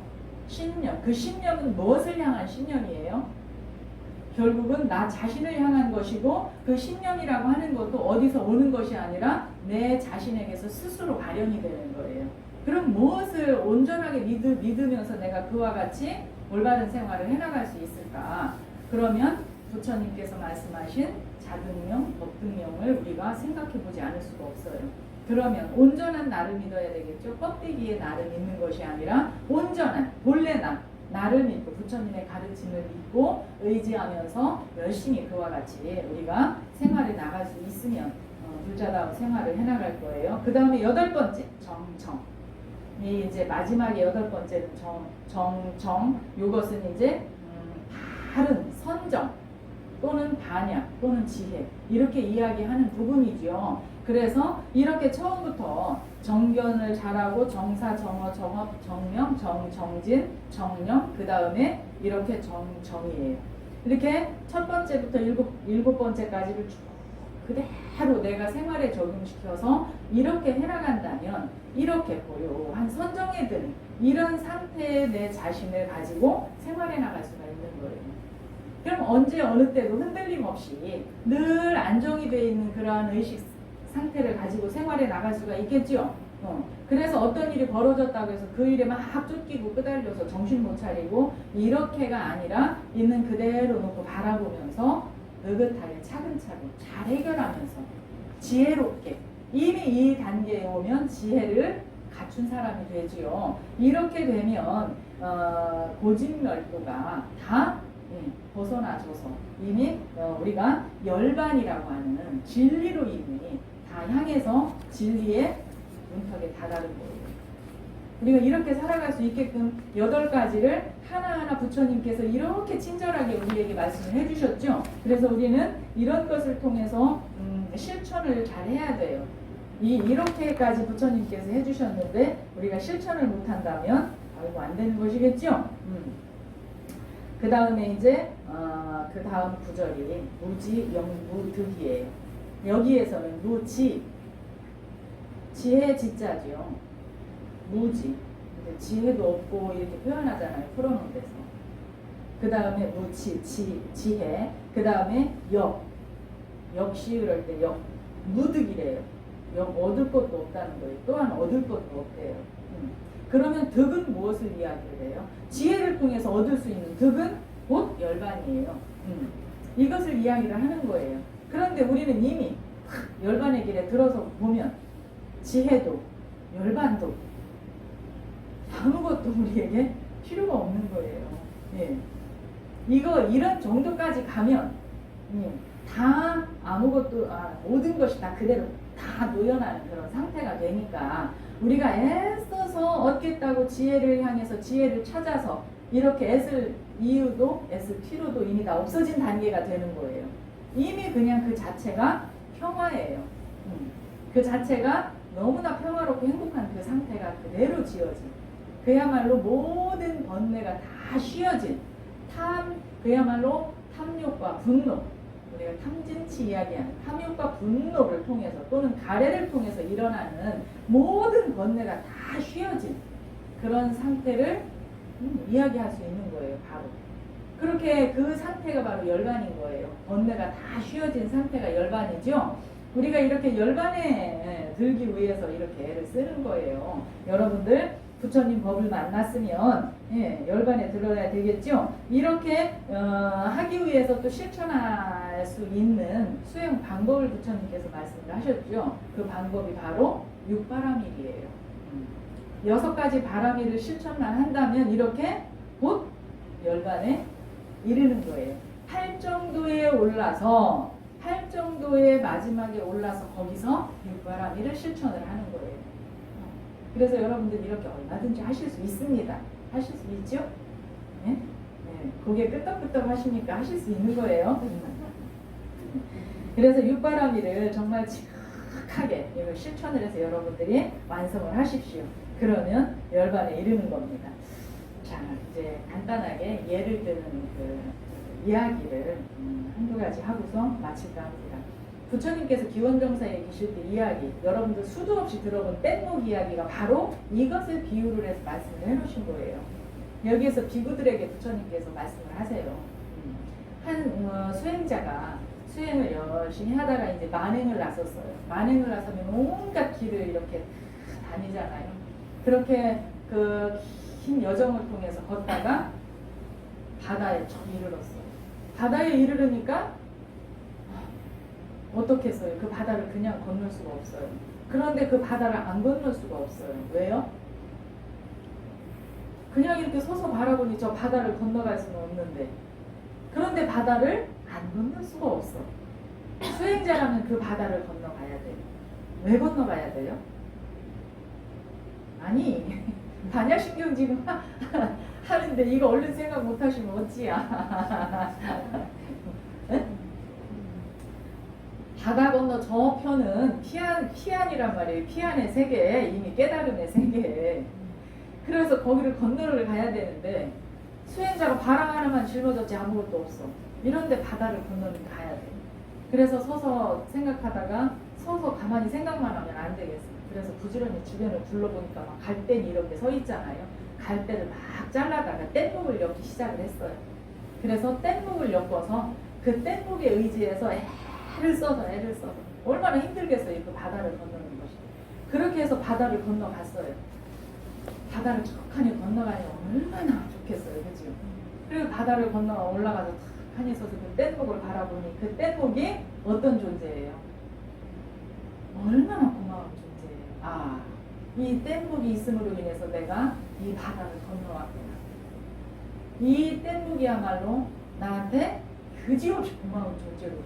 신념. 그 신념은 무엇을 향한 신념이에요? 결국은 나 자신을 향한 것이고, 그 신념이라고 하는 것도 어디서 오는 것이 아니라 내 자신에게서 스스로 발현이 되는 거예요. 그럼 무엇을 온전하게 믿으면서 내가 그와 같이 올바른 생활을 해나갈 수 있을까? 그러면 부처님께서 말씀하신 자등령, 법등령을 우리가 생각해 보지 않을 수가 없어요. 그러면 온전한 나를 믿어야 되겠죠. 껍데기에 나를 믿는 것이 아니라 온전한 본래 나를 믿고 부처님의 가르침을 믿고 의지하면서 열심히 그와 같이 우리가 생활에 나갈 수 있으면 불자다운 생활을 해나갈 거예요. 그 다음에 8번째, 정청. 이 이제 마지막에 8번째는 정청. 이것은 이제 다른 선정 또는 반야 또는 지혜, 이렇게 이야기하는 부분이죠. 그래서 이렇게 처음부터 정견을 잘하고 정사, 정어, 정업, 정명, 정진, 정령, 그 다음에 이렇게 정이에요. 이렇게 첫 번째부터 일곱 번째까지를 쭉 그대로 내가 생활에 적용시켜서 이렇게 해나간다면 이렇게 고요한 선정에 든 이런 상태의 내 자신을 가지고 생활해 나갈 수가 있는 거예요. 그럼 언제 어느 때도 흔들림 없이 늘 안정이 되어 있는 그러한 의식 상태를 가지고 생활에 나갈 수가 있겠죠. 그래서 어떤 일이 벌어졌다고 해서 그 일에 막 쫓기고 끄달려서 정신 못 차리고 이렇게가 아니라 있는 그대로 놓고 바라보면서 느긋하게 차근차근 잘 해결하면서 지혜롭게, 이미 이 단계에 오면 지혜를 갖춘 사람이 되지요. 이렇게 되면 고진멸도가 다 벗어나줘서 이미 우리가 열반이라고 하는 진리로 이미 다 향해서 진리의 문턱에 다다른 거예요. 우리가 이렇게 살아갈 수 있게끔 8가지를 하나하나 부처님께서 이렇게 친절하게 우리에게 말씀을 해주셨죠. 그래서 우리는 이런 것을 통해서 실천을 잘 해야 돼요. 이렇게까지 부처님께서 해주셨는데 우리가 실천을 못한다면 아이고 안 되는 것이겠죠. 그 다음에 이제 그 다음 구절이 무지 영무득이에요. 여기에서는 무지, 지혜 지자죠. 무지, 지혜도 없고 이렇게 표현하잖아요. 풀어놓은 데서. 그 다음에 무치, 지혜. 그 다음에 역시 그럴 때 무득이래요. 얻을 것도 없다는 거예요. 또한 얻을 것도 없대요. 그러면 득은 무엇을 이야기를 해요? 지혜를 통해서 얻을 수 있는 득은 곧 열반이에요. 이것을 이야기를 하는 거예요. 그런데 우리는 이미 열반의 길에 들어서 보면 지혜도 열반도 아무것도 우리에게 필요가 없는 거예요. 예. 이런 정도까지 가면 다 아무것도 모든 것이 다 그대로 다 노연하는 그런 상태가 되니까 우리가 애써서 얻겠다고 지혜를 향해서 지혜를 찾아서 이렇게 애쓸 이유도 애쓸 필요도 이미 다 없어진 단계가 되는 거예요. 이미 그냥 그 자체가 평화예요. 그 자체가 너무나 평화롭고 행복한 그 상태가 그대로 지어진, 그야말로 모든 번뇌가 다 쉬어진 그야말로 탐욕과 분노, 우리가 탐진치 이야기하는 탐욕과 분노를 통해서 또는 가래를 통해서 일어나는 모든 번뇌가 다 쉬어진 그런 상태를 이야기할 수 있는 거예요. 바로 그렇게 그 상태가 바로 열반인 거예요. 번뇌가 다 쉬어진 상태가 열반이죠. 우리가 이렇게 열반에 들기 위해서 이렇게 애를 쓰는 거예요. 여러분들 부처님 법을 만났으면 열반에 들어야 되겠죠. 이렇게 하기 위해서 또 실천할 수 있는 수행 방법을 부처님께서 말씀을 하셨죠. 그 방법이 바로 육바라밀이에요. 6가지 바라밀을 실천만 한다면 이렇게 곧 열반에 이르는 거예요. 8정도에 올라서 8정도의 마지막에 올라서 거기서 육바라밀을 실천을 하는 거예요. 그래서 여러분들 이렇게 얼마든지 하실 수 있습니다. 하실 수 있죠? 네? 고개 끄덕끄덕 하시니까 하실 수 있는 거예요. 그래서 육바라밀을 정말 지극하게 이걸 실천을 해서 여러분들이 완성을 하십시오. 그러면 열반에 이르는 겁니다. 자, 이제 간단하게 예를 드는 그 이야기를 한두 가지 하고서 마칠까 합니다. 부처님께서 기원정사에 계실 때 이야기, 여러분들 수도 없이 들어본 뗏목 이야기가 바로 이것을 비유를 해서 말씀을 해놓으신 거예요. 여기에서 비구들에게 부처님께서 말씀을 하세요. 한 수행자가 수행을 열심히 하다가 이제 만행을 나섰어요. 만행을 나서면 온갖 길을 이렇게 다니잖아요. 그렇게 그 긴 여정을 통해서 걷다가 바다에 쭉 이르렀어요. 바다에 이르르니까 어떻게 했어요? 그 바다를 그냥 건널 수가 없어요. 그런데 그 바다를 안 건널 수가 없어요. 왜요? 그냥 이렇게 서서 바라보니 저 바다를 건너갈 수는 없는데, 그런데 바다를 안 건널 수가 없어. 수행자라면 그 바다를 건너가야 돼요. 왜 건너가야 돼요? 아니 반야신경 지금 하는데 이거 얼른 생각 못 하시면 어찌야. 바다 건너 저편은 피안이란 말이에요. 피안의 세계, 이미 깨달음의 세계. 그래서 거기를 건너를 가야 되는데 수행자가 바람 하나만 짊어졌지 아무것도 없어. 이런데 바다를 건너는 가야 돼. 그래서 서서 생각하다가 서서 가만히 생각만 하면 안 되겠어. 그래서 부지런히 주변을 둘러보니까 막 갈대니 이렇게 서 있잖아요. 갈대를 막 잘라다가 뗏목을 엮기 시작을 했어요. 그래서 뗏목을 엮어서 그 뗏목에 의지해서 애를 써서 얼마나 힘들겠어요. 그 바다를 건너는 것이. 그렇게 해서 바다를 건너갔어요. 바다를 척하니 건너가니 얼마나 좋겠어요. 그죠? 그리고 바다를 건너 올라가서 탁하니 서서 그 뗏목을 바라보니 그 뗏목이 어떤 존재예요? 얼마나 고마운 존재예요. 이 뗏목이 있음으로 인해서 내가 이 바다를 건너왔구나. 이 뗏목이야말로 나한테 그지없이 고마운 존재로구나.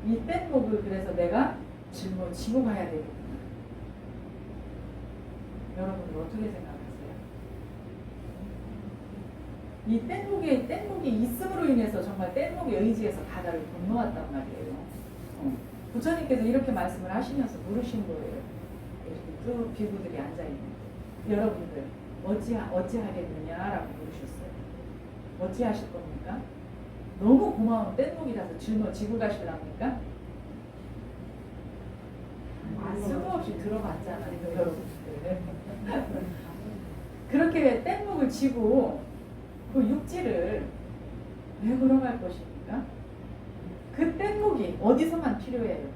이 뗏목을 그래서 내가 짊어지고 가야 되겠구나. 여러분들 어떻게 생각하세요? 이 뗏목이 있음으로 인해서 정말 뗏목에 의지해서 바다를 건너왔단 말이에요. 부처님께서 이렇게 말씀을 하시면서 물으신 거예요. 이렇게 쭉 비구들이 앉아있는데 여러분들 어찌하겠느냐라고 물으셨어요. 어찌하실 겁니까? 너무 고마운 뗏목이라서 짊어지고 가실랍니까? 쓸모없이 들어봤잖아요, 여러분들. 그렇게 뗏목을 지고 그 육지를 왜 걸어갈 것입니까? 그 뗏목이 어디서만 필요해요?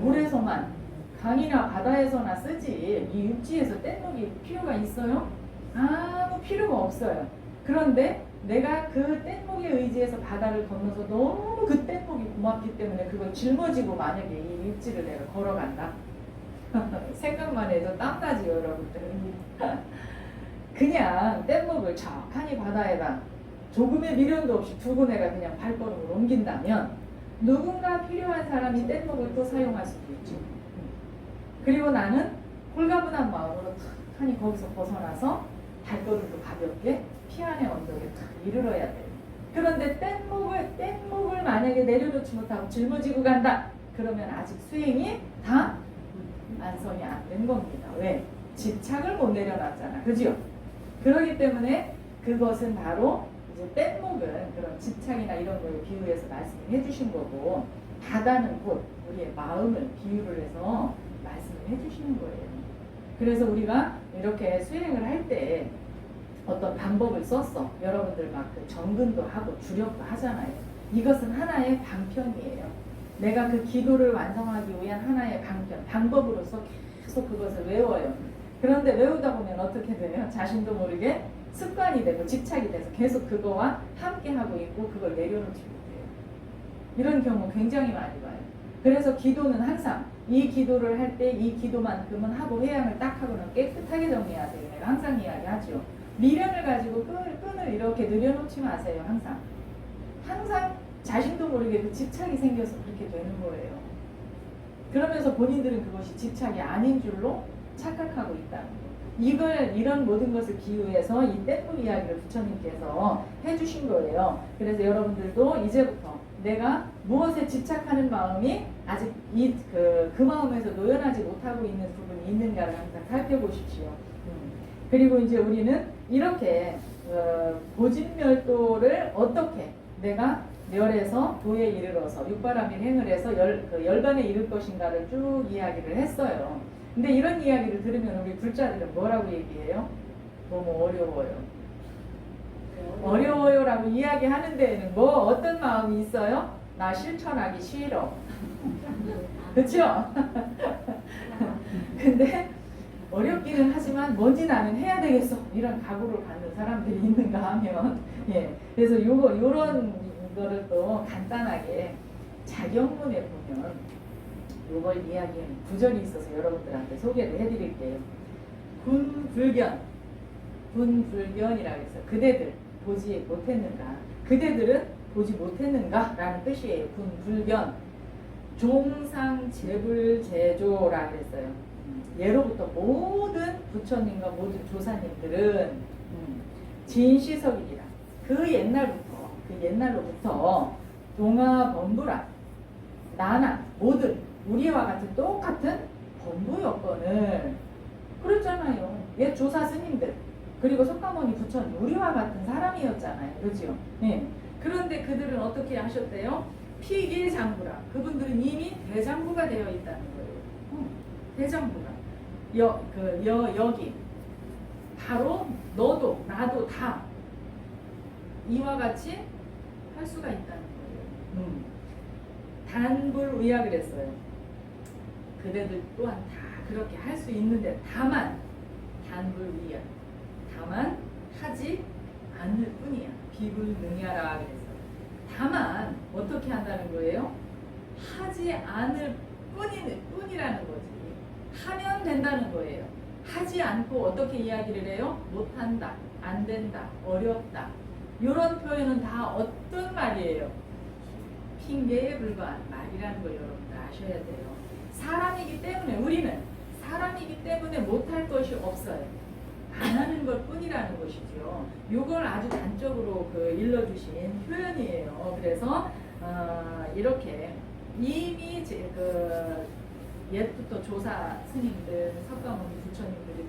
물에서만, 강이나 바다에서나 쓰지 이 육지에서 뗏목이 필요가 있어요? 아무 필요가 없어요. 그런데 내가 그 뗏목에 의지해서 바다를 건너서 너무 그 뗏목이 고맙기 때문에 그걸 짊어지고 만약에 이 육지를 내가 걸어간다. 생각만 해도 땀나지 여러분들. 그냥 뗏목을 척하니 바다에다 조금의 미련도 없이 두고 내가 그냥 발걸음을 옮긴다면 누군가 필요한 사람이 뗏목을 또 사용할 수도 있죠. 그리고 나는 홀가분한 마음으로 탁하니 거기서 벗어나서 발걸음도 가볍게 피안의 언덕에 탁 이르러야 돼요. 그런데 뗏목을 만약에 내려놓지 못하고 짊어지고 간다. 그러면 아직 수행이 다 완성이 안 된 겁니다. 왜? 집착을 못 내려놨잖아. 그죠? 그렇기 때문에 그것은 바로 이제 뗏목은 그런 집착이나 이런 거에 비유해서 말씀을 해주신 거고 바다는 곧 우리의 마음을 비유를 해서 말씀을 해주시는 거예요. 그래서 우리가 이렇게 수행을 할 때 어떤 방법을 썼어. 여러분들 막 그 정근도 하고 주력도 하잖아요. 이것은 하나의 방편이에요. 내가 그 기도를 완성하기 위한 하나의 방편, 방법으로서 계속 그것을 외워요. 그런데 외우다 보면 어떻게 돼요? 자신도 모르게 습관이 되고 집착이 돼서 계속 그거와 함께 하고 있고 그걸 내려놓지 못해요. 이런 경우 굉장히 많이 봐요. 그래서 기도는 항상 이 기도를 할 때 이 기도만큼은 하고 회양을 딱 하고는 깨끗하게 정리하세요. 내가 항상 이야기하죠. 미련을 가지고 끈을 이렇게 늘여놓지 마세요. 항상 자신도 모르게 그 집착이 생겨서 그렇게 되는 거예요. 그러면서 본인들은 그것이 집착이 아닌 줄로 착각하고 있다는 거. 이런 모든 것을 비유해서 이 뗏목 이야기를 부처님께서 해주신 거예요. 그래서 여러분들도 이제부터 내가 무엇에 집착하는 마음이 아직 그 마음에서 노연하지 못하고 있는 부분이 있는가를 항상 살펴보십시오. 그리고 이제 우리는 이렇게 보진멸도를 어떻게 내가 멸에서 도에 이르러서 육바라밀 행을 해서 열반에 이를 것인가를 쭉 이야기를 했어요. 근데 이런 이야기를 들으면 우리 불자들은 뭐라고 얘기해요? 너무 어려워요. 어려워요라고 이야기하는 데에는 뭐 어떤 마음이 있어요? 나 실천하기 싫어. 그렇죠? 근데 어렵기는 하지만 뭔지 나는 해야 되겠어. 이런 각오를 갖는 사람들이 있는가 하면 그래서 요런 거를 또 간단하게 자경문에 보면 요걸 이야기하는 구절이 있어서 여러분들한테 소개를 해드릴게요. 군불견이라고 해서 그대들 보지 못했는가? 그대들은 보지 못했는가? 라는 뜻이에요. 군불견. 종상제불제조라 그랬어요. 예로부터 모든 부처님과 모든 조사님들은 진시석이니라. 그 옛날로부터 동아범부라 나나 모든 우리와 같은 똑같은 범부 여건을 그랬잖아요. 옛 조사 스님들 그리고 석가모니 부처님 우리와 같은 사람이었잖아요. 그렇죠? 그런데 그들은 어떻게 하셨대요? 피길장부라. 그분들은 이미 대장부가 되어 있다는 거예요. 대장부가. 여기 바로 너도 나도 다 이와 같이 할 수가 있다는 거예요. 단불의야 그랬어요. 그대들 또한 다 그렇게 할 수 있는데 다만 단불의야. 다만 하지 않을 뿐이야. 비불능야라 그랬어요. 다만 어떻게 한다는 거예요? 하지 않을 뿐이라는 거지. 하면 된다는 거예요. 하지 않고 어떻게 이야기를 해요? 못한다, 안 된다, 어렵다. 이런 표현은 다 어떤 말이에요? 핑계에 불과한 말이라는 걸 여러분들 아셔야 돼요. 사람이기 때문에 우리는 사람이기 때문에 못할 것이 없어요. 안 하는 것 뿐이라는 것이죠. 이걸 아주 단적으로 일러주신 표현이에요. 그래서 이렇게 이미 그 옛부터 조사 스님들, 석가모니 부처님들은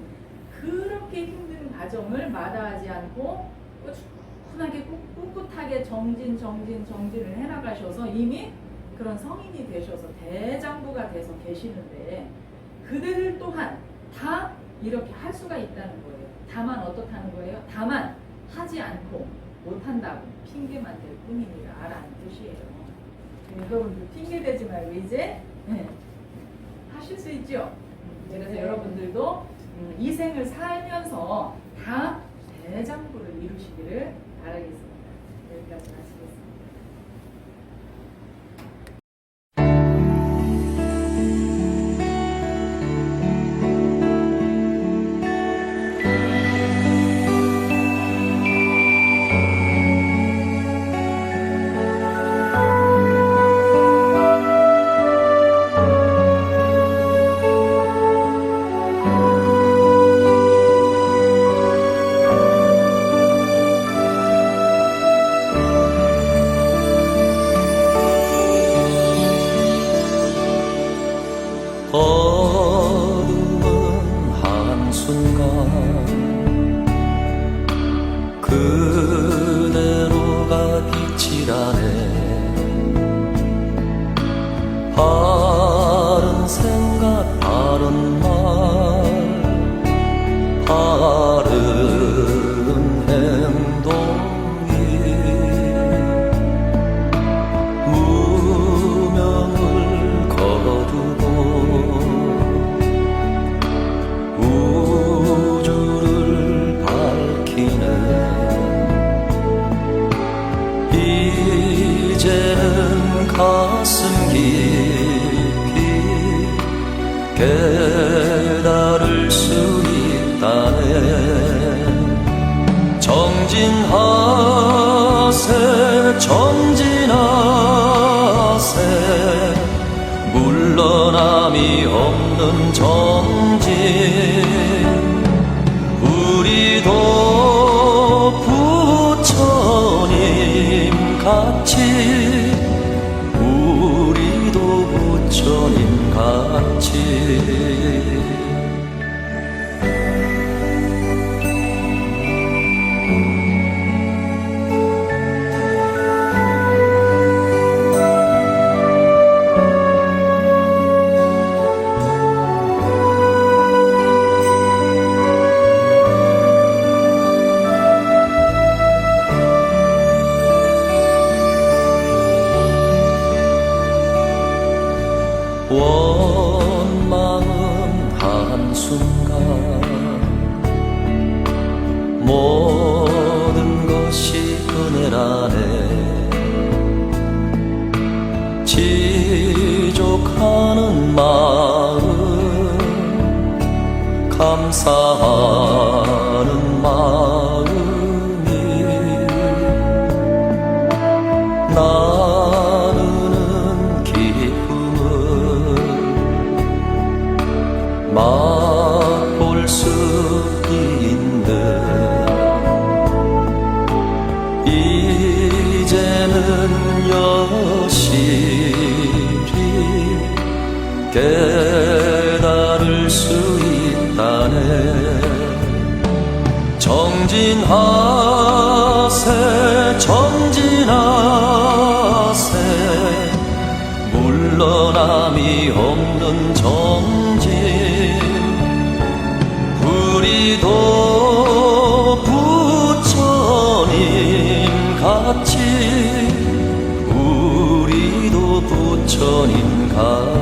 그렇게 힘든 과정을 마다하지 않고 꾸준하게 꿋꿋하게 정진을 해나가셔서 이미 그런 성인이 되셔서 대장부가 돼서 계시는데 그들을 또한 다 이렇게 할 수가 있다는 거예요. 다만 어떻다는 거예요? 다만 하지 않고 못한다고 핑계만 댈 뿐이니라라는 뜻이에요. 여러분들 핑계 대지 말고 이제 하실 수 있죠. 그래서 네. 여러분들도 이 생을 살면서 다 대장부를 이루시기를 바라겠습니다. 여기까지 마치겠습니다. 어두운 한순간 그대로가 빛이라네. 바른 생각 바른 말 바른 행동이 무명을 거두고 우주를 밝히는 이제는 가슴 깊이 깨달을 수 있다네. 정진하세 전진하세 물러남이 없는 정진. 우리도 부처님 같이 우리도 부처님 같이 원망은 한순간 모든 것이 은혜라네. 지족하는 마음 감사하는 마음이 나누는 기쁨을 맛볼 수 있는 이제는 여실히 깨달을 수 있다네. 정진하세 전진하세 물러남이 없는 정진. 우리도 부처님 같이 우리도 부처님 같이